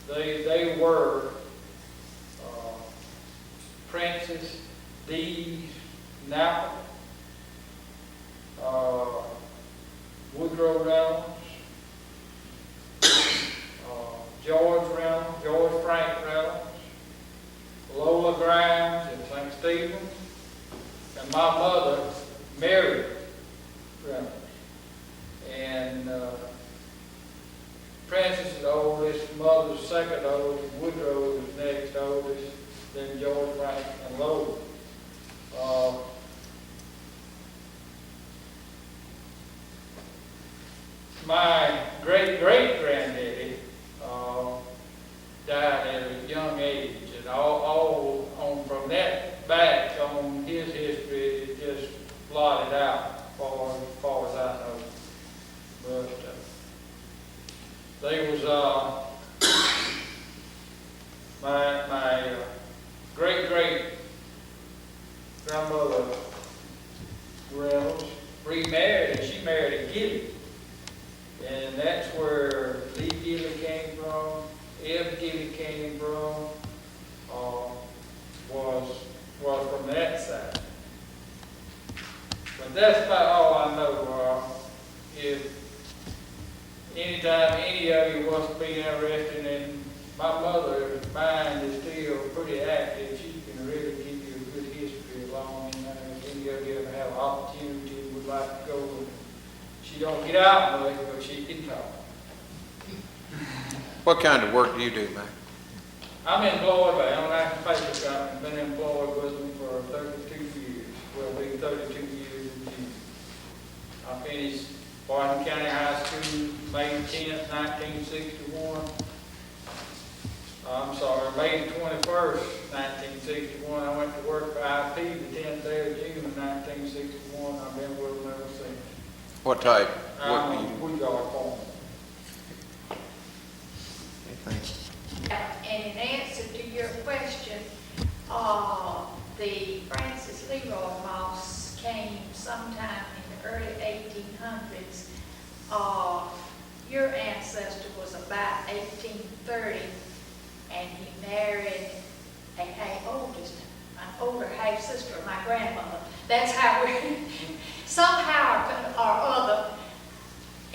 they were Francis, Dees, Napa, Woodrow Reynolds, George Reynolds, George Frank Reynolds, Lola Grimes and St. Stephen, and my mother, Mary Reynolds. And Francis is the oldest, mother's second oldest, Woodrow is next oldest, then George Frank and Lola. My great-great-granddaddy died at a young age, and all on from that back on his history, it just blotted out as far as I know. But they was my great grandmother Reynolds remarried, and she married a Gilly. And that's where Lee Gilly came from, Eb Gilly came from, was from that side. But that's about all I know. If anytime any of you wants to be interested in, my mother's mind is still pretty active. She can really give you a good history along. If any of you ever have an opportunity and would like to go, she don't get out much, but she can talk. What kind of work do you do, man? I'm employed by International Paper Company, been employed with them for 32 years. Will be 32 years in June. I finished Barton County High School May 10th, 1961. I'm sorry, May 21st, 1961. I went to work for IP the 10th day of June of 1961. I've been with them ever since. What type? We got a phone. Thanks. And in answer to your question, the Francis Leroy Moss came sometime in the early 1800s. Your ancestor was about 1830, and he married my older half sister of my grandmother. That's how we somehow or other.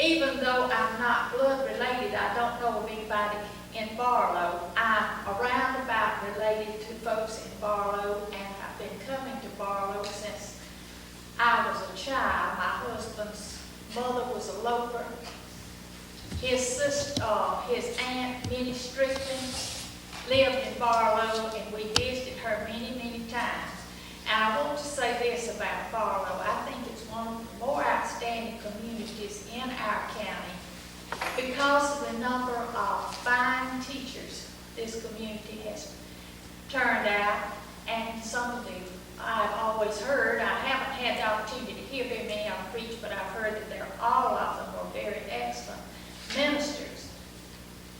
Even though I'm not blood related, I don't know of anybody in Barlow. I'm around about related to folks in Barlow, and I've been coming to Barlow since I was a child. My husband's mother was a loper. His sister, his aunt, Minnie Strickland, lived in Barlow, and we visited her many, many times. And I want to say this about Barlow. I think it's one of the more outstanding communities in our county because of the number of fine teachers this community has turned out. And some of them I've always heard, I haven't had the opportunity to hear very many of them preach, but I've heard that all of them are very excellent ministers.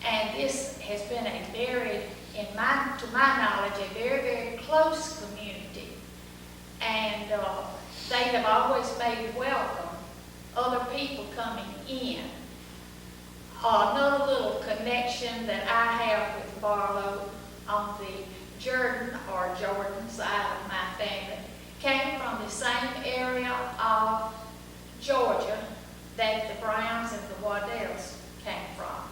And this has been a very, to my knowledge, a very, very close community. And they have always made welcome other people coming in. Another little connection that I have with Barlow, on the Jordan side of my family came from the same area of Georgia that the Browns and the Waddells came from.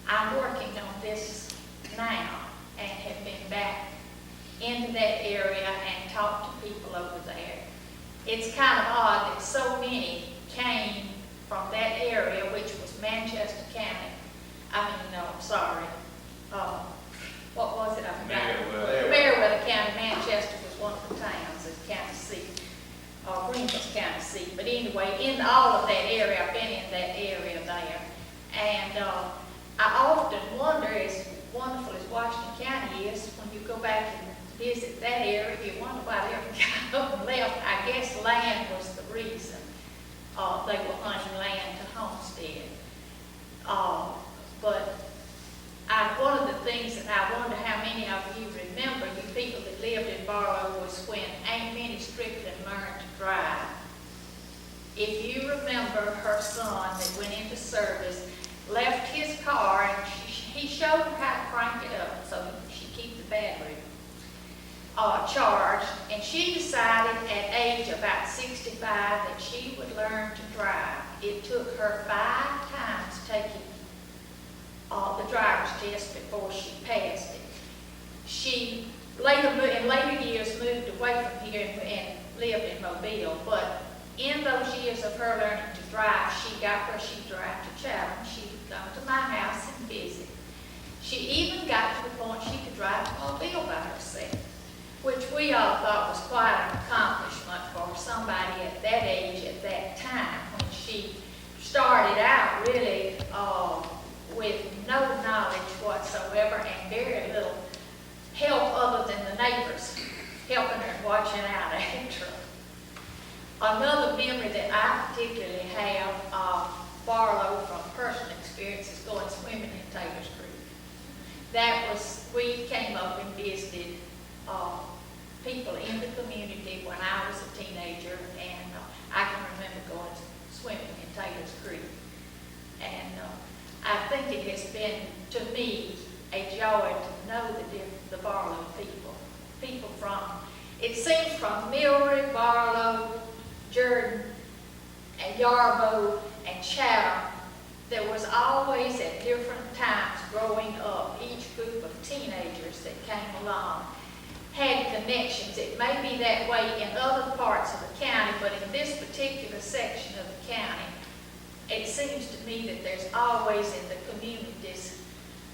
I'm working on this now and have been back into that area and talked to people over there. It's kind of odd that so many came from that area, which was Manchester County. What was it? I forgot. Meriwether County. Manchester was one of the towns, the county seat, Greenville's county seat. But anyway, in all of that area, I've been in that area there. And I often wonder, as wonderful as Washington County is, when you go back and visit that area, you wonder why they ever got up and left. I guess land was the reason. They were hunting land to homestead. But one of the things that I wonder how many of you remember, you people that lived in Barlow, was when Aunt Minnie Strickland learned to drive. If you remember, her son that went into service left his car and he showed her how to crank it up so she keep the battery charged, and she decided at age about 65 that she would learn to drive. It took her 5 times taking the driver's test before she passed it. She in later years moved away from here and lived in Mobile, but in those years of her learning to drive, she got where she'd drive to Chatham. She would come to my house and visit. She even got to the point she could drive to Mobile by herself, which we all thought was quite an accomplishment for somebody at that age at that time, when she started out really with no knowledge whatsoever and very little help other than the neighbors helping her and watching out after her. Another memory that I particularly have of Barlow from personal experience is going swimming in Taylor's Creek. We came up and visited people in the community when I was a teenager, and I can remember going swimming in Taylor's Creek. And I think it has been, to me, a joy to know the Barlow people from, it seems from Mildred, Barlow, Jordan, and Yarbo, and Chatham. There was always at different times growing up, each group of teenagers that came along had connections. It may be that way in other parts of the county, but in this particular section of the county, it seems to me that there's always in the communities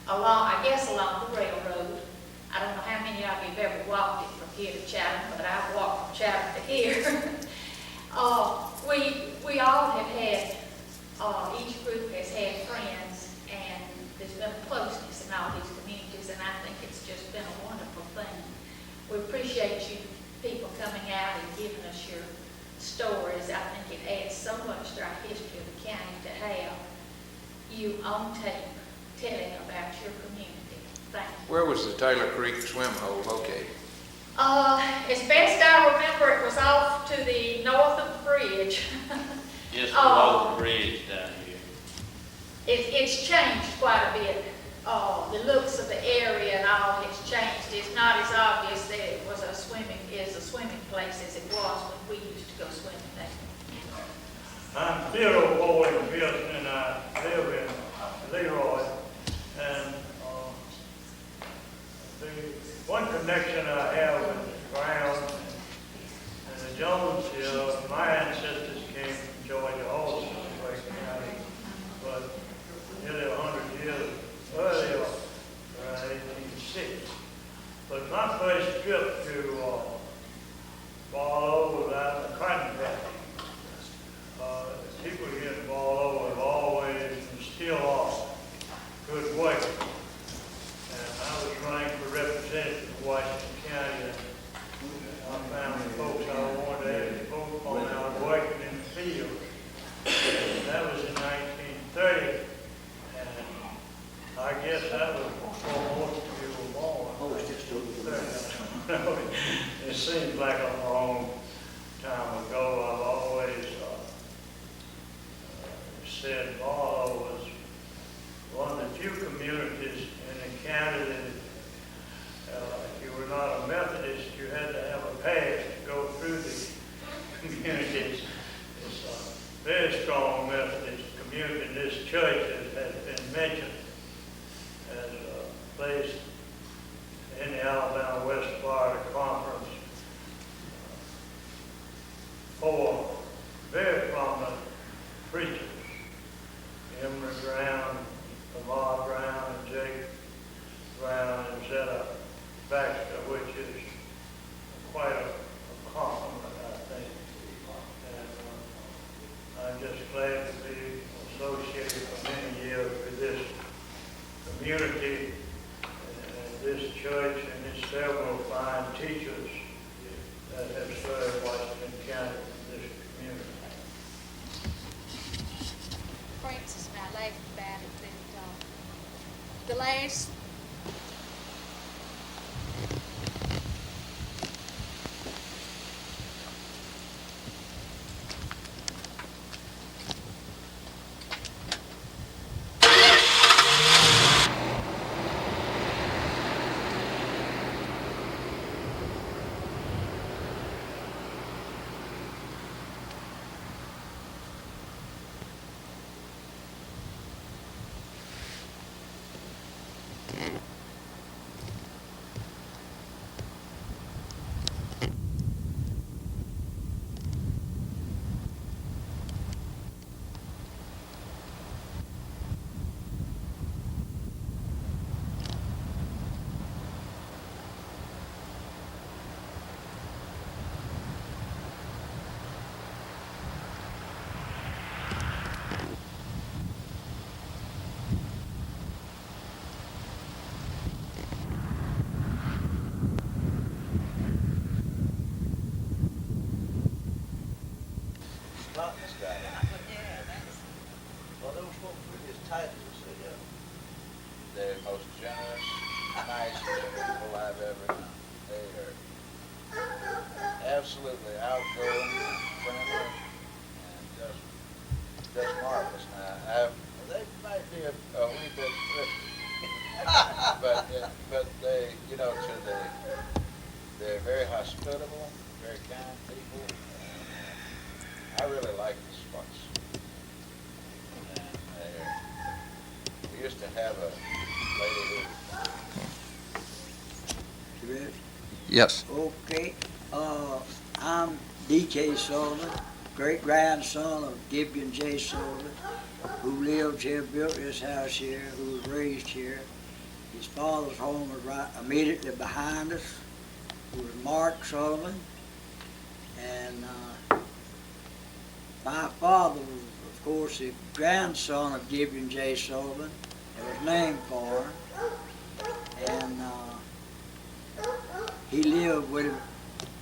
along the railroad. I don't know how many of you have ever walked it from here to Chatham, but I've walked from Chatham to here. We all have had, each group has had friends, and there's been a closeness in all these communities, and I think it's just been a wonderful thing. We appreciate you people coming out and giving us your stories. I think it adds so much to our history of the county to have you on tape telling about your community. Thank you. Where was the Taylor Creek swim hole located? As best I remember, it was off to the north of the bridge. Just below the bridge down here. It's changed quite a bit. The looks of the area and all has changed. It's not as obvious that it was a swimming place as it was when we used to go swimming there. I'm Theodore Boyd in Wilson, and I live in Leroy. And the one connection I have with the Browns and the Jones here, my ancestors came from Georgia also, Wake County, but nearly 100 years earlier, around 1860. But my first trip to Barlow was out in the cotton factory. People here in Barlow have always and still are good workers. And I was running for representative of Washington County, and I found the folks I wanted to have vote on. I was working in the field. And that was in 1930. And I guess that was before most of you were born. Oh, it's just over. It seems like a long time ago. I've always said Barlow was one of the few communities in the county that absolutely outgoing, friendly, and just marvelous. Now, they might be a wee bit thrifty, but they, you know, they're very hospitable, very kind people. And, I really like this place. And we used to have a lady who. You ready? Yes. Okay, I'm D.K. Sullivan, great-grandson of Gideon J. Sullivan, who lived here, built this house here, who was raised here. His father's home was right immediately behind us. It was Mark Sullivan. And my father was, of course, the grandson of Gideon J. Sullivan. It was named for him. And he lived with him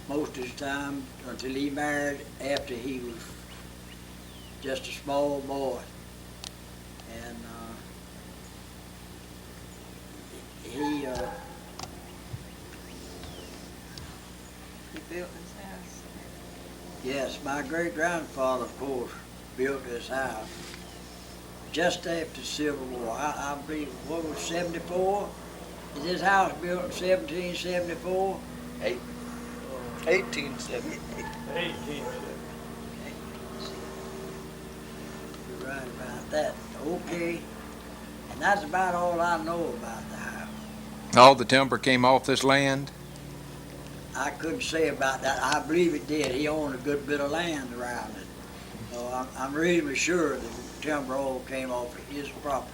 most of his time until he married after he was just a small boy. And he built this house. yes, my great-grandfather, of course, built this house just after the Civil War. I believe, what was 74? Is this house built in 1774? 1870. 18. You're right about that. Okay. And that's about all I know about the house. All the timber came off this land? I couldn't say about that. I believe it did. He owned a good bit of land around it. So I'm really sure that the timber all came off of his property,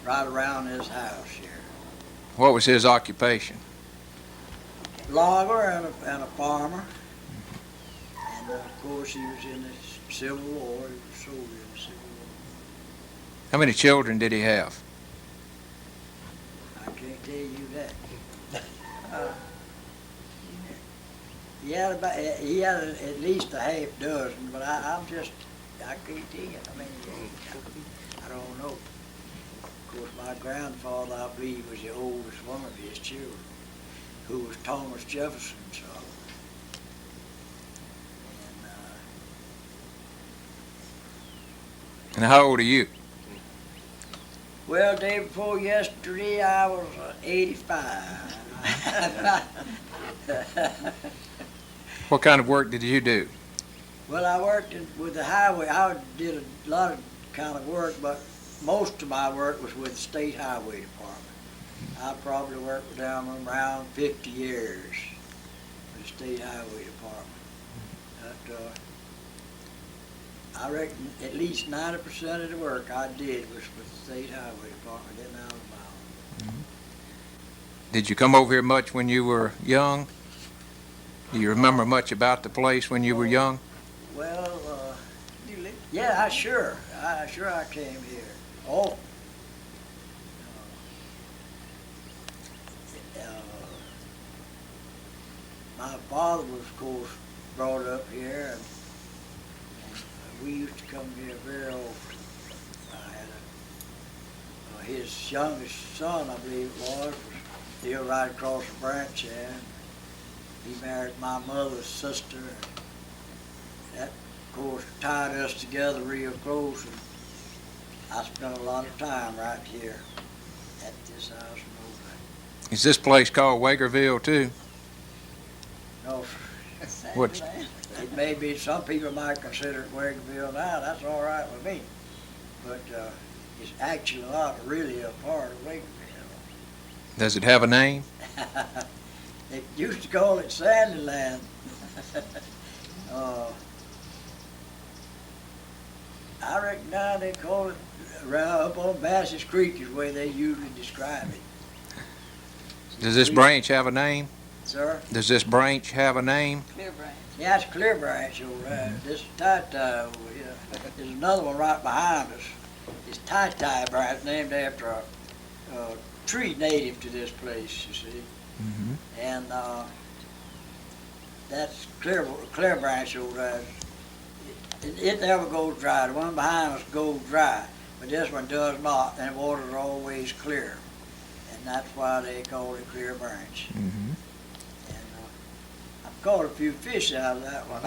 right around this house here. What was his occupation? Logger and a farmer. And of course he was in the Civil War. He was soldier in the Civil War. How many children did he have? I can't tell you that. He had at least a half dozen, but I can't tell you. I mean, I don't know. Of course, my grandfather, I believe, was the oldest one of his children, who was Thomas Jefferson's son. And how old are you? Well, day before yesterday, I was 85. What kind of work did you do? Well, I worked with the highway. I did a lot of kind of work, but most of my work was with the State Highway Department. I probably worked with them around 50 years with the State Highway Department. But, I reckon at least 90% of the work I did was with the State Highway Department in Alabama. Did you come over here much when you were young? Do you remember much about the place when you were young? Well, yeah, I sure I came here. Oh, my father was, of course, brought up here, and we used to come here very often. I had his youngest son, I believe it was still right across the branch there. He married my mother's sister. And that, of course, tied us together real close. And I spent a lot of time right here at this house in Oakland. Is this place called Wagerville too? No, What's, it may be, some people might consider it Wagerville now. That's all right with me. But it's actually not really a part of Wagerville. does it have a name? They used to call it Sandyland. I reckon now they call it around up on Bass's Creek is the way they usually describe it. Does this branch have a name? Sir? Does this branch have a name? Clear Branch. Yeah, it's Clear Branch over there. This is Tai-Tai over here. There's another one right behind us. It's Tai-Tai Branch, named after a tree native to this place, you see. Mm-hmm. And that's Clear Branch over there. It never goes dry. The one behind us goes dry, but this one does not, and the water's always clear. And that's why they call it Clear Branch. Mm-hmm. And caught a few fish out of that one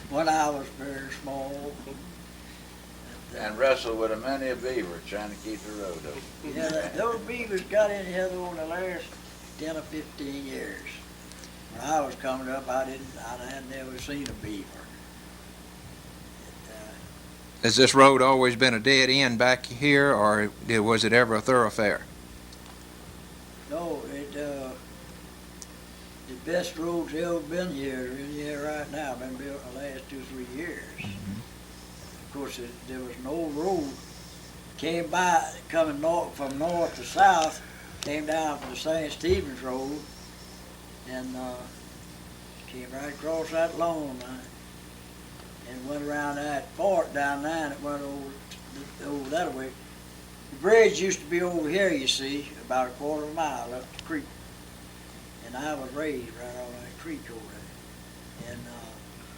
when I was very small. And wrestled with many a beaver trying to keep the road open. Yeah, those beavers got in here over the last 10 or 15 years. When I was coming up, I had never seen a beaver. Has this road always been a dead end back here, or was it ever a thoroughfare? No, the best roads ever been here are in here right now, been built in the last 2 or 3 years. Of course, there was no road, came by, coming north, from north to south, came down from the St. Stephen's Road, and came right across that lawn and went around that fort down there, and it went over that way. The bridge used to be over here, you see, about a quarter of a mile up the creek. And I was raised right on that creek over there. And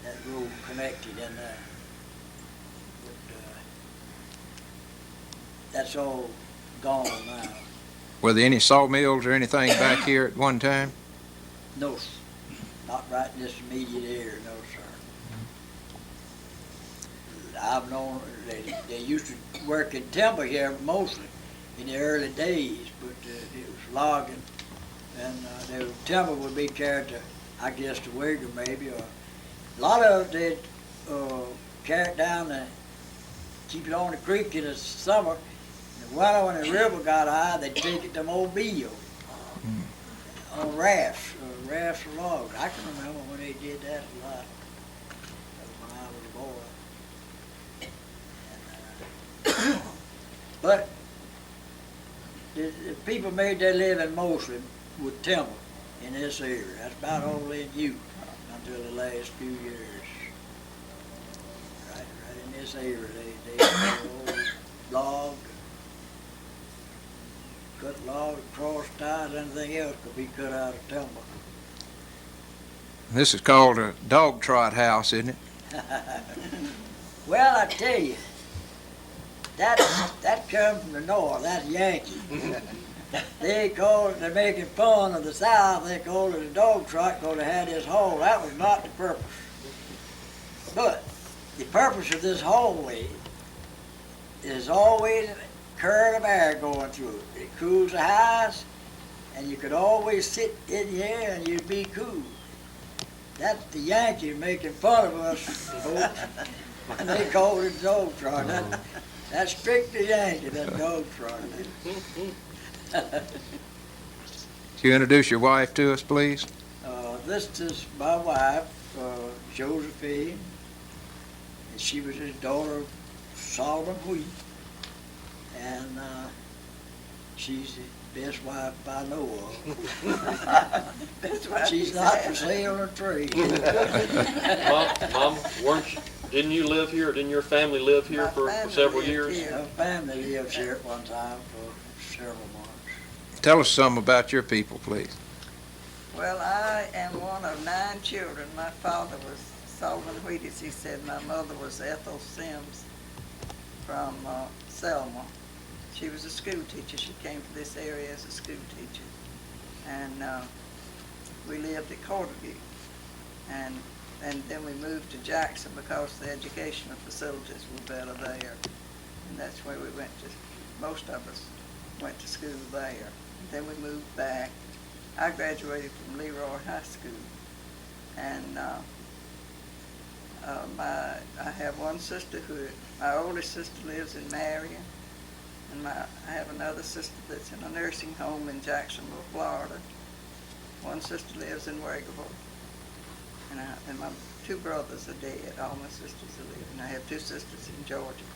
that road connected in there. But that's all gone now. Were there any sawmills or anything back here at one time? No, not right in this immediate area, no, sir. I've known they used to work in timber here mostly in the early days, but it was logging, and the timber would be carried to, I guess, to Wigger maybe, or a lot of it they'd carry it down and keep it on the creek in the summer. In the winter, when the river got high, they'd take it to Mobile on rafts of logs. I can remember when they did that a lot. When I was a boy. But the people made their living mostly with timber in this area. That's about all they knew until the last few years. Right in this area, they logged, cut logs, cross ties, anything else could be cut out of timber. This is called a dog trot house, isn't it? Well, I tell you, that comes from the north. That's Yankee. They're making fun of the South. They called it a dog trot because they had this hole. That was not the purpose. But the purpose of this hallway is always a current of air going through it. It cools the house, and you could always sit in here and you'd be cool. That's the Yankees making fun of us, folks, when they called it dog trot. That's strictly Yankee, that dog trot. Could you introduce your wife to us, please? This is my wife, Josephine, and she was his daughter of Solomon Wheat, and she's the best wife I know of. She's not for sale or trade. Mom, didn't you live here? Didn't your family live here for several years? Her family lives here at one time for several months. Tell us something about your people, please. Well, I am one of 9 children. My father was Solomon Wheat, as he said. My mother was Ethel Sims from Selma. She was a school teacher. She came to this area as a school teacher. And we lived at Corderview. And then we moved to Jackson because the educational facilities were better there. And that's where we went to, most of us went to school there. And then we moved back. I graduated from Leroy High School. And I have one sister my oldest sister lives in Marion. And I have another sister that's in a nursing home in Jacksonville, Florida. One sister lives in Wagerville. And my 2 brothers are dead. All my sisters are living. I have 2 sisters in Georgia.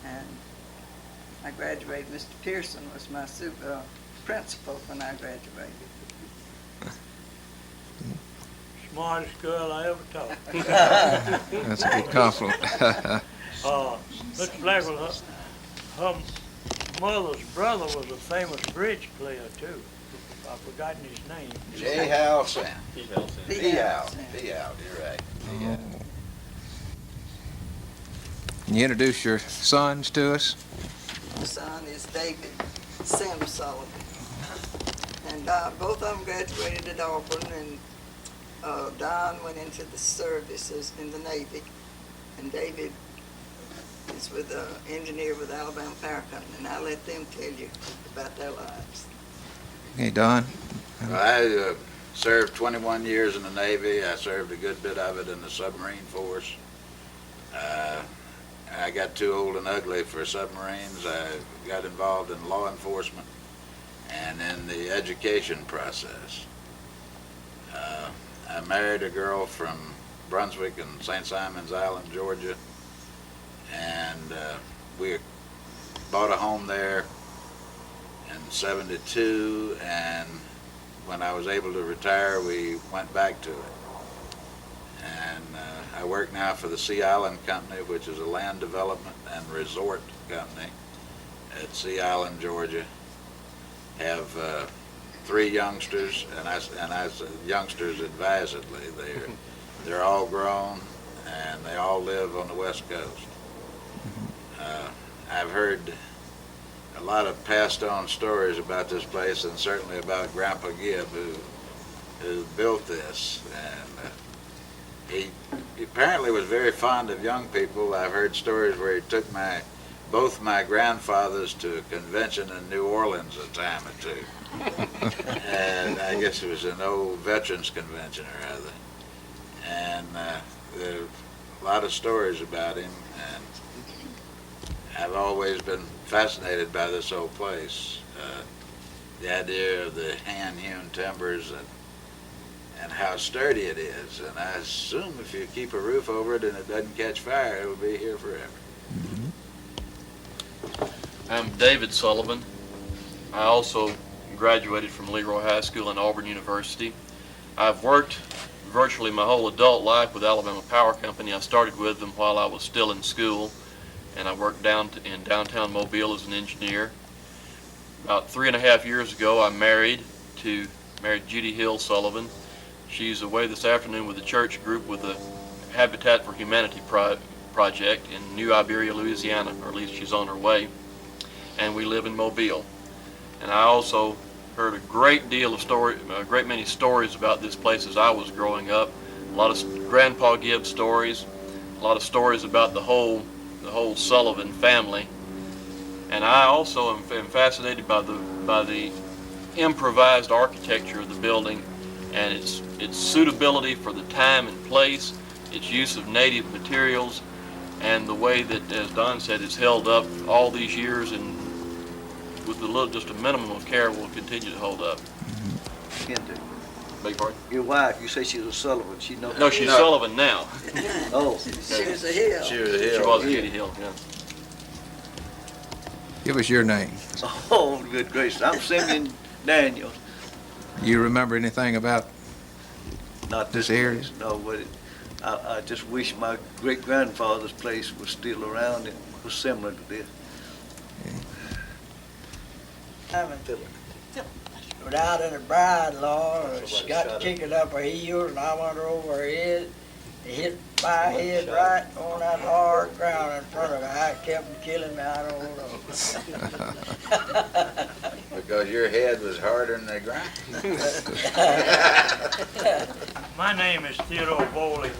And I graduated. Mr. Pearson was my principal when I graduated. Smartest girl I ever taught. That's a good compliment. Mr. Blackwell, her mother's brother was a famous bridge player too. I've forgotten his name. J. Hal Sam. B. Hal. You're right. B. Can you introduce your sons to us? My son is David Sims Sullivan. And both of them graduated at Auburn, and Don went into the services in the Navy, and David is with an engineer with Alabama Power Company, and I'll let them tell you about their lives. Okay, Don? I served 21 years in the Navy. I served a good bit of it in the submarine force. I got too old and ugly for submarines. I got involved in law enforcement and in the education process. I married a girl from Brunswick and St. Simons Island, Georgia, and we bought a home there in '72, and when I was able to retire, we went back to it. And I work now for the Sea Island Company, which is a land development and resort company at Sea Island, Georgia. Have 3 youngsters, and I say youngsters advisedly. They're all grown, and they all live on the West Coast. I've heard a lot of passed on stories about this place, and certainly about Grandpa Gibb, who built this. And he apparently was very fond of young people. I've heard stories where he took both my grandfathers to a convention in New Orleans a time or two. And I guess it was an old veterans convention or other. And there are a lot of stories about him, and I've always been fascinated by this old place. The idea of the hand-hewn timbers and how sturdy it is. And I assume if you keep a roof over it and it doesn't catch fire, it'll be here forever. I'm David Sullivan. I also graduated from Leroy High School and Auburn University. I've worked virtually my whole adult life with Alabama Power Company. I started with them while I was still in school, and I worked in downtown Mobile as an engineer. About 3.5 years ago, I married Judy Hill Sullivan. She's away this afternoon with a church group with the Habitat for Humanity project in New Iberia, Louisiana, or at least she's on her way. And we live in Mobile. And I also heard a great many stories about this place as I was growing up. A lot of Grandpa Gibb stories, a lot of stories about the whole Sullivan family. And I also am fascinated by the improvised architecture of the building and its suitability for the time and place, its use of native materials, and the way that, as Don said, it's held up all these years and with just a minimum of care will continue to hold up. Beg your pardon? Your wife, you say she's a Sullivan. No, she's Sullivan now. Oh. She was a Hill. She was a Hill. She was a Judy Hill, yeah. Give us your name. Oh, good gracious. I'm Simeon Daniels. You remember anything about Not this area? place, no, but I just wish my great-grandfather's place was still around and was similar to this. Without any bride-in-law, she got the chicken up her heels, and I went over her head, and hit my head right on that hard ground in front of her. I kept killing me, I don't know. Because your head was harder than the ground. My name is Theodore Bowling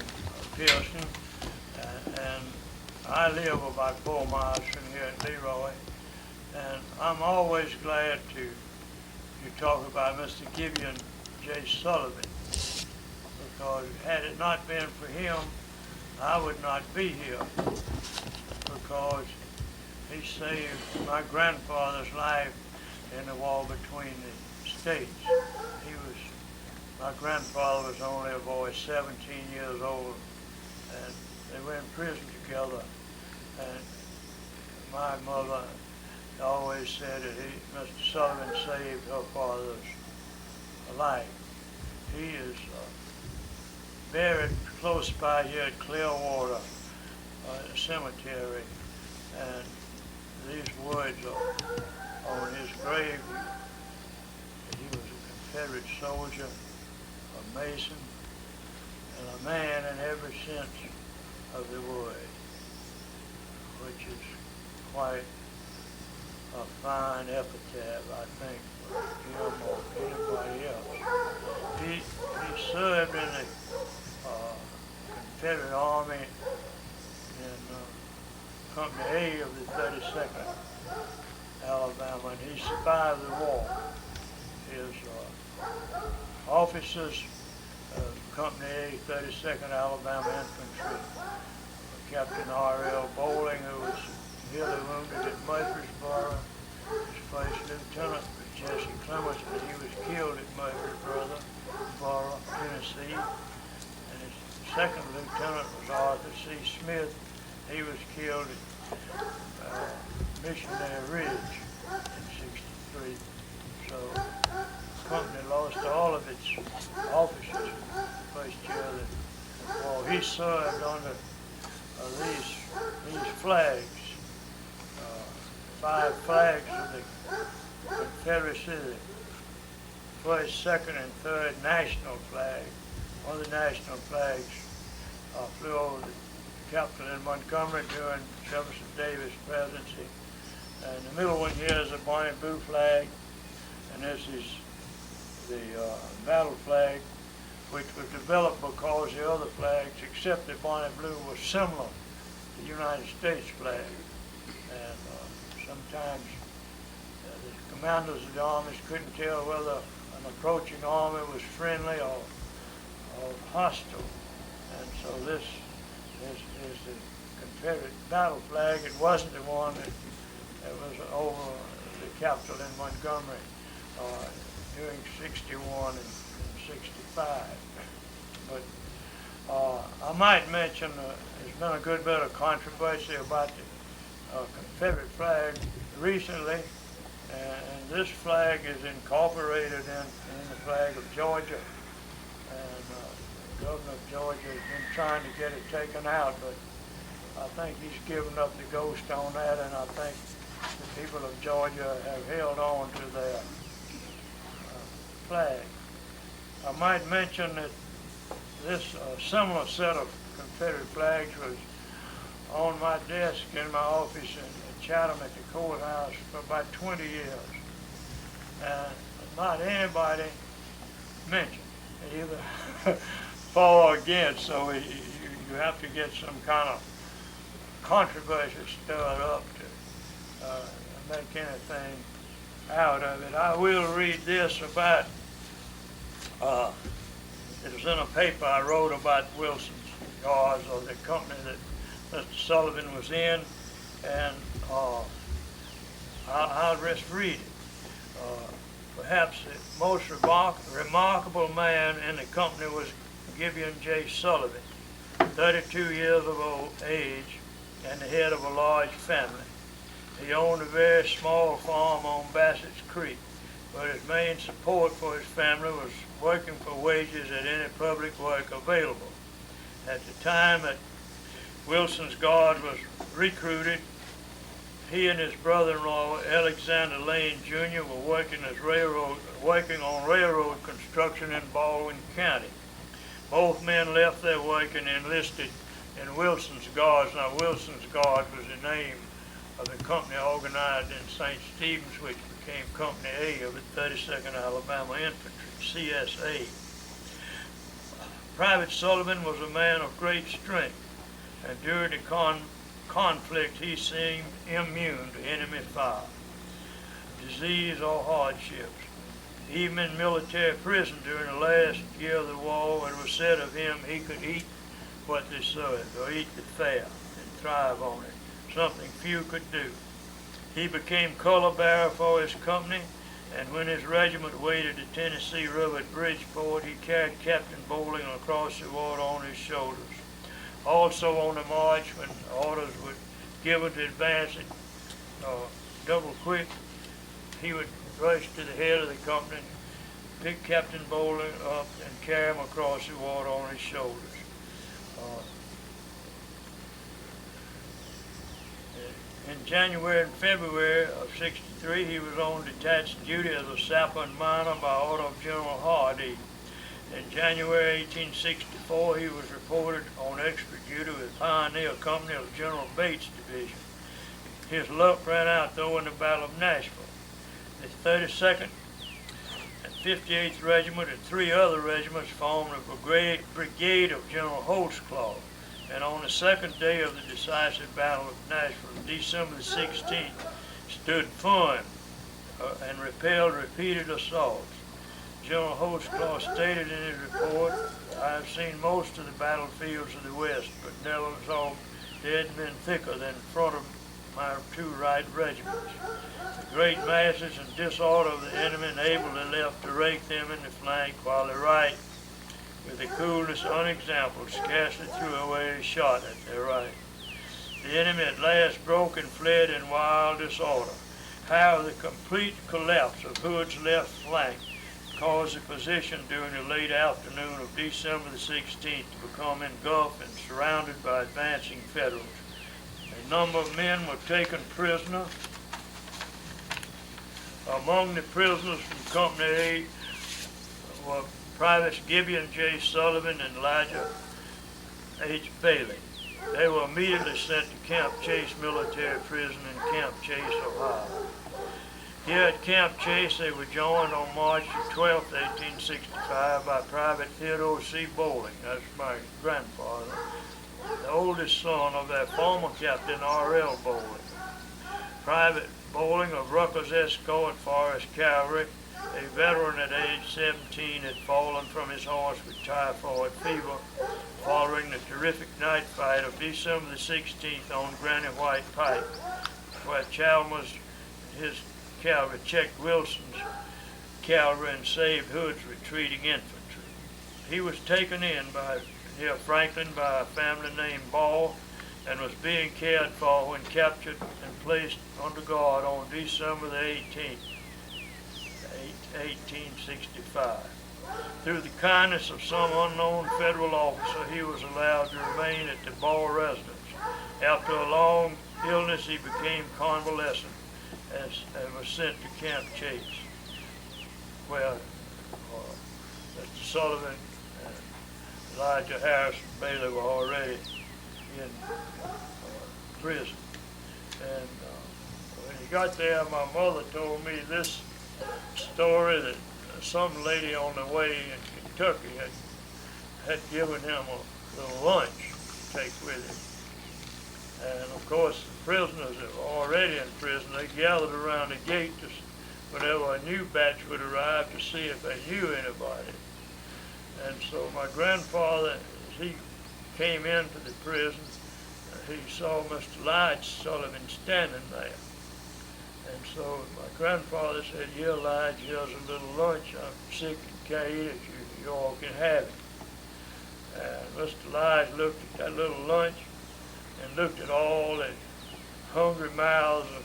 Pearson, and I live about 4 miles from here at Leroy. And I'm always glad to talk about Mr. Gideon J. Sullivan, because had it not been for him, I would not be here, because he saved my grandfather's life in the war between the states. My grandfather was only a boy, 17 years old, and they were in prison together. And my mother always said that Mr. Sullivan saved her father's life. He is buried close by here at Clearwater Cemetery, and these words are on his grave. He was a Confederate soldier, a Mason, and a man in every sense of the word, which is quite a fine epitaph, I think, him or anybody else. He served in the Confederate Army in Company A of the 32nd Alabama, and he survived the war. His officers of Company A, 32nd Alabama Infantry, Captain R.L. Bowling, who was merely wounded at Murfreesboro. His first lieutenant was Jesse Clements, but he was killed at Murfreesboro, Tennessee. And his second lieutenant was Arthur C. Smith. He was killed at Missionary Ridge in '63. So the company lost all of its officers the first year that the war. He served under these flags, 5 flags of the Confederacy, the first, second, and third national flag. One of the national flags flew over the Capitol in Montgomery during Jefferson Davis' presidency. And the middle one here is a Bonnie Blue flag, and this is the battle flag, which was developed because the other flags, except the Bonnie Blue, was similar to the United States flag. And sometimes the commanders of the armies couldn't tell whether an approaching army was friendly or hostile. And so this is the Confederate battle flag. It wasn't the one that was over the Capitol in Montgomery during '61 and '65. But I might mention there's been a good bit of controversy about the Confederate flag recently, and this flag is incorporated in the flag of Georgia. And the governor of Georgia has been trying to get it taken out, but I think he's given up the ghost on that, and I think the people of Georgia have held on to their flag. I might mention that this similar set of Confederate flags was on my desk in my office in Chatham at the courthouse for about 20 years. And not anybody mentioned it, either for or against, so you have to get some kind of controversy stirred up to make anything out of it. I will read this about, it was in a paper I wrote about Wilson's Guards, or the company that Mr. Sullivan was in, and I'll just read it. Perhaps the most remarkable man in the company was Gideon J. Sullivan, 32 years of old age and the head of a large family. He owned a very small farm on Bassett's Creek, but his main support for his family was working for wages at any public work available. At the time that Wilson's Guard was recruited, he and his brother-in-law, Alexander Lane Jr., were working on railroad construction in Baldwin County. Both men left their work and enlisted in Wilson's Guards. Now, Wilson's Guard was the name of the company organized in St. Stephen's, which became Company A of the 32nd Alabama Infantry, CSA. Private Sullivan was a man of great strength, and during the conflict he seemed immune to enemy fire, disease, or hardships. Even in military prison during the last year of the war, it was said of him he could eat what they served, or eat the fare, and thrive on it, something few could do. He became color bearer for his company, and when his regiment waded the Tennessee River at Bridgeport, he carried Captain Bowling across the water on his shoulders. Also on the march, when orders were given to advance it double quick, he would rush to the head of the company, pick Captain Bowling up, and carry him across the water on his shoulders. In January and February of '63, he was on detached duty as a sapper and miner by order of General Hardee. In January 1864, he was reported on extra duty with Pioneer Company of General Bates Division. His luck ran out, though, in the Battle of Nashville. The 32nd 58th Regiment and 3 other regiments formed a brigade of General Holtzclaw. And on the second day of the decisive Battle of Nashville, December the 16th, stood firm and repelled repeated assaults. General Holtzclaw stated in his report, "I have seen most of the battlefields of the West, but never saw dead men thicker than in front of my 2 right regiments. The great masses and disorder of the enemy enabled the left to rake them in the flank, while the right, with a coolness unexampled, scarcely threw away a shot at their right. The enemy at last broke and fled in wild disorder. However, the complete collapse of Hood's left flank caused the position during the late afternoon of December the 16th to become engulfed and surrounded by advancing Federals. A number of men were taken prisoner. Among the prisoners from Company A were Privates Gibeon J. Sullivan and Elijah H. Bailey. They were immediately sent to Camp Chase Military Prison in Camp Chase, Ohio. Here at Camp Chase, they were joined on March 12, 1865 by Private Theodore C. Bowling, that's my grandfather, the oldest son of their former Captain R.L. Bowling. Private Bowling of Rucker's Escort Forest Cavalry, a veteran at age 17, had fallen from his horse with typhoid fever following the terrific night fight of December the 16th on Granny White Pike, where Chalmers and his cavalry checked Wilson's cavalry and saved Hood's retreating infantry. He was taken in near Franklin by a family named Ball and was being cared for when captured and placed under guard on December the 18th, 1865. Through the kindness of some unknown federal officer, he was allowed to remain at the Ball residence. After a long illness, he became convalescent and was sent to Camp Chase, where Mr. Sullivan and Elijah Harrison Bailey were already in prison. And when he got there, my mother told me this story that some lady on the way in Kentucky had given him a little lunch to take with him. And of course, the prisoners that were already in prison, they gathered around the gate whenever a new batch would arrive to see if they knew anybody. And so my grandfather, as he came into the prison, he saw Mr. Lige Sullivan standing there. And so my grandfather said, "Here, Lige, here's a little lunch. I'm sick and can't eat it. You all can have it." And Mr. Lige looked at that little lunch and looked at all the hungry mouths of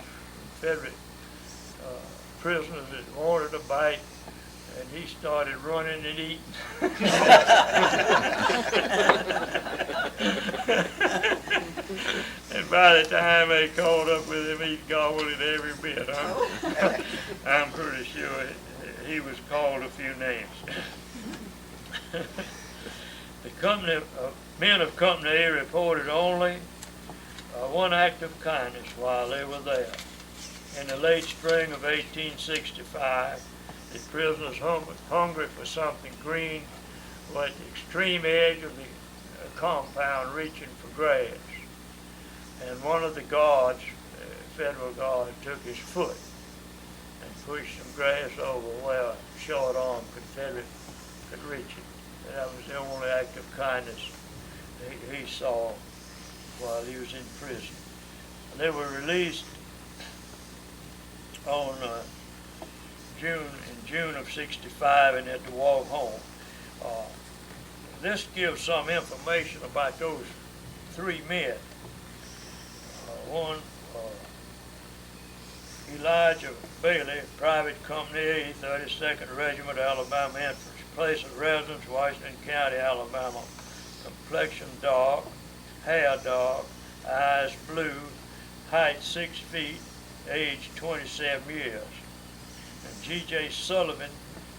Confederate prisoners that wanted a bite, and he started running and eating. And by the time they caught up with him, he'd gobbled it every bit. I'm pretty sure he was called a few names. The men of Company A reported only one act of kindness while they were there. In the late spring of 1865, the prisoners, hungry for something green, were at the extreme edge of the compound reaching for grass. And one of the guards, federal guard, took his foot and pushed some grass over where a short-armed Confederate could reach it. And that was the only act of kindness he saw while he was in prison. And they were released on June of '65 and had to walk home. This gives some information about those 3 men. One, Elijah Bailey, Private Company A, 32nd Regiment, Alabama Infantry. Place of residence, Washington County, Alabama. Complexion dark, hair dark, eyes blue, height 6 feet, age 27 years. And G.J. Sullivan,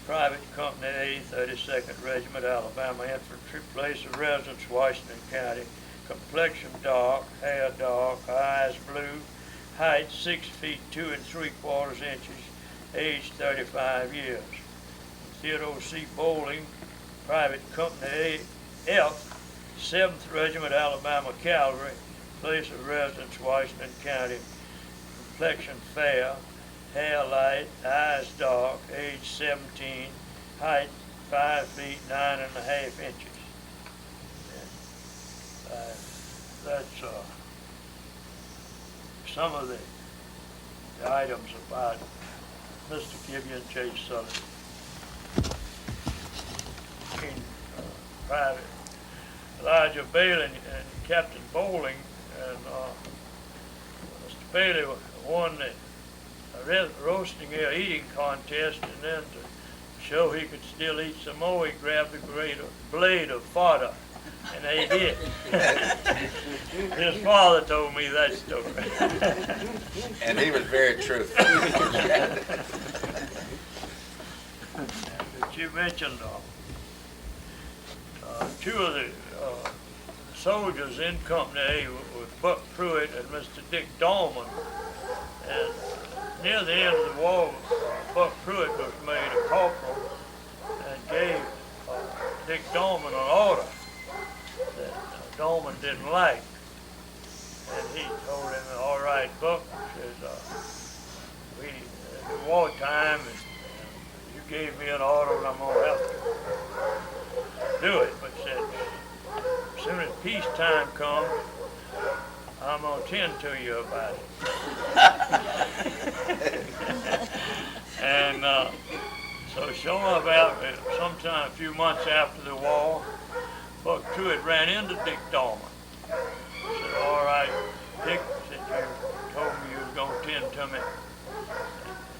Private Company A, 32nd Regiment, Alabama Infantry. Place of residence, Washington County. Complexion dark, hair dark, eyes blue, height 6 feet 2 3/4 inches, age 35 years. Theodore C. Bowling, Private Company F, 7th Regiment Alabama Cavalry, place of residence Washington County, complexion fair, hair light, eyes dark, age 17, height 5 feet 9.5 inches. That's some of the items about Mr. Gideon J. Sullivan. Private Elijah Bailey and Captain Bowling and Mr. Bailey won the roasting or eating contest, and then to show he could still eat some more, he grabbed a blade of fodder, and they did. His father told me that story. And he was very truthful. But you mentioned two of the soldiers in Company A was Buck Pruitt and Mr. Dick Dolman. And near the end of the war, Buck Pruitt was made a corporal and gave Dick Dolman an order that Dolman didn't like. And he told him, all right, Buck, says, it's wartime, and you gave me an order and I'm going to have to do it. But said, as soon as peacetime comes, I'm going to tend to you about it. And so sure enough, sometime a few months after the war, Buck Pruitt ran into Dick Dolman. He said, all right, Dick, said, you told me you was going to tend to me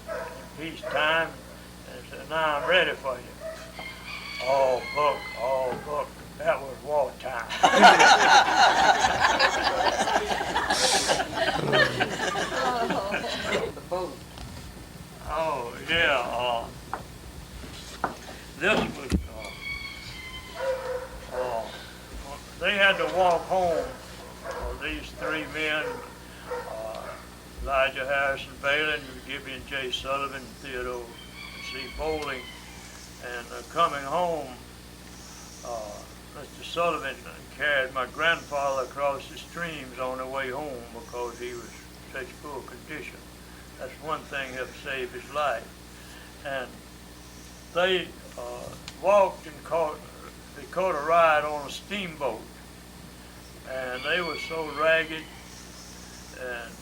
in peacetime. And he said, now I'm ready for you. Oh, Buck, that was wartime. Oh, yeah. This was, they had to walk home, these three men, Elijah Harrison Bailey, Gideon J. Sullivan, Theodore C. Bowling, and coming home, Mr. Sullivan carried my grandfather across the streams on the way home because he was in such poor condition. That's one thing that saved his life. And they walked and caught a ride on a steamboat. And they were so ragged and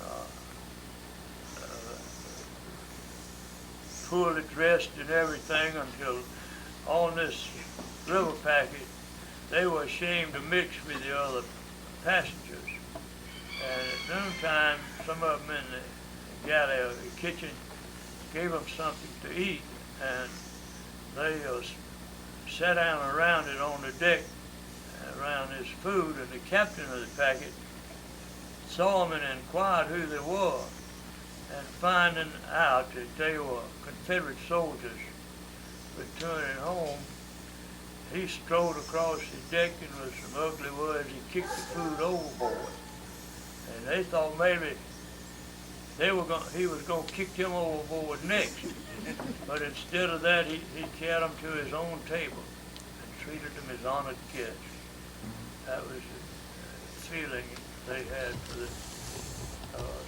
poorly dressed and everything until on this river packet they were ashamed to mix with the other passengers. And at noontime, some of them in the galley or the kitchen gave them something to eat, and they sat down around it on the deck, around this food, and the captain of the packet saw them and inquired who they were, and finding out that they were Confederate soldiers returning home, he strode across the deck and with some ugly words, he kicked the food overboard. And they thought maybe he was going to kick them overboard next. But instead of that, he carried them to his own table and treated them as honored guests. That was the feeling they had for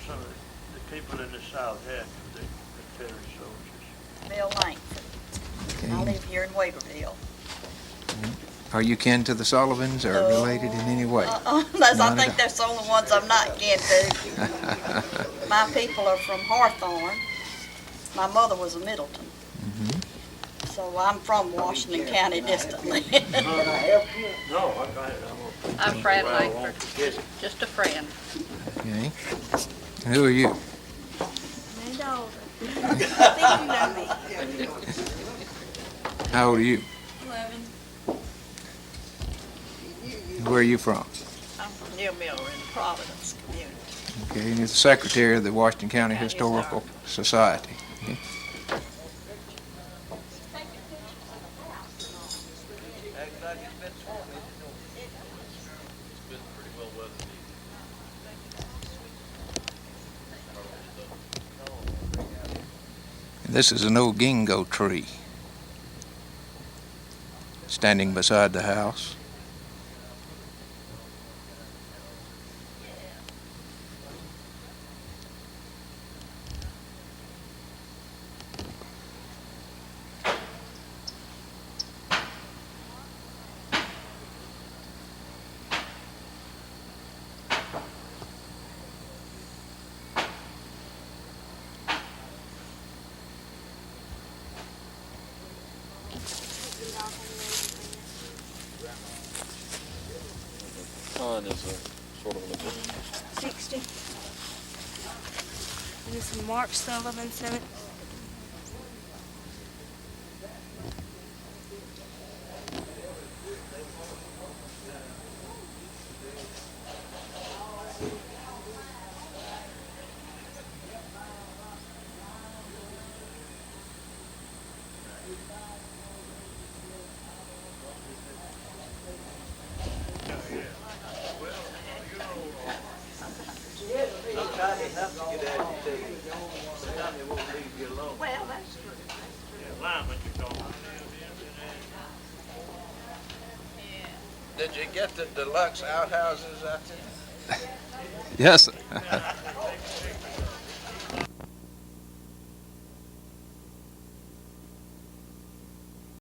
some of the people in the South had for the Confederate soldiers. Bill Langford. I live here in Waverville. Are you kin to the Sullivans or related in any way? I think that's the only ones I'm not kin to. My people are from Hawthorne. My mother was a Middleton. So I'm from Washington County distantly. I'm Fran Langford, just a friend. Okay. And who are you? My daughter. I think you know me. How old are you? 11. Where are you from? I'm from Near Miller in the Providence community. Okay, and you're the secretary of the Washington County Historical Society. Okay. And this is an old gingo tree. standing beside the house. Mine is a sort of a 60. And this is Mark Sullivan, 7. Sometimes you have to get agitated. Sometimes they won't leave you alone. Well, that's true. Did you get the deluxe outhouses out there? Yes.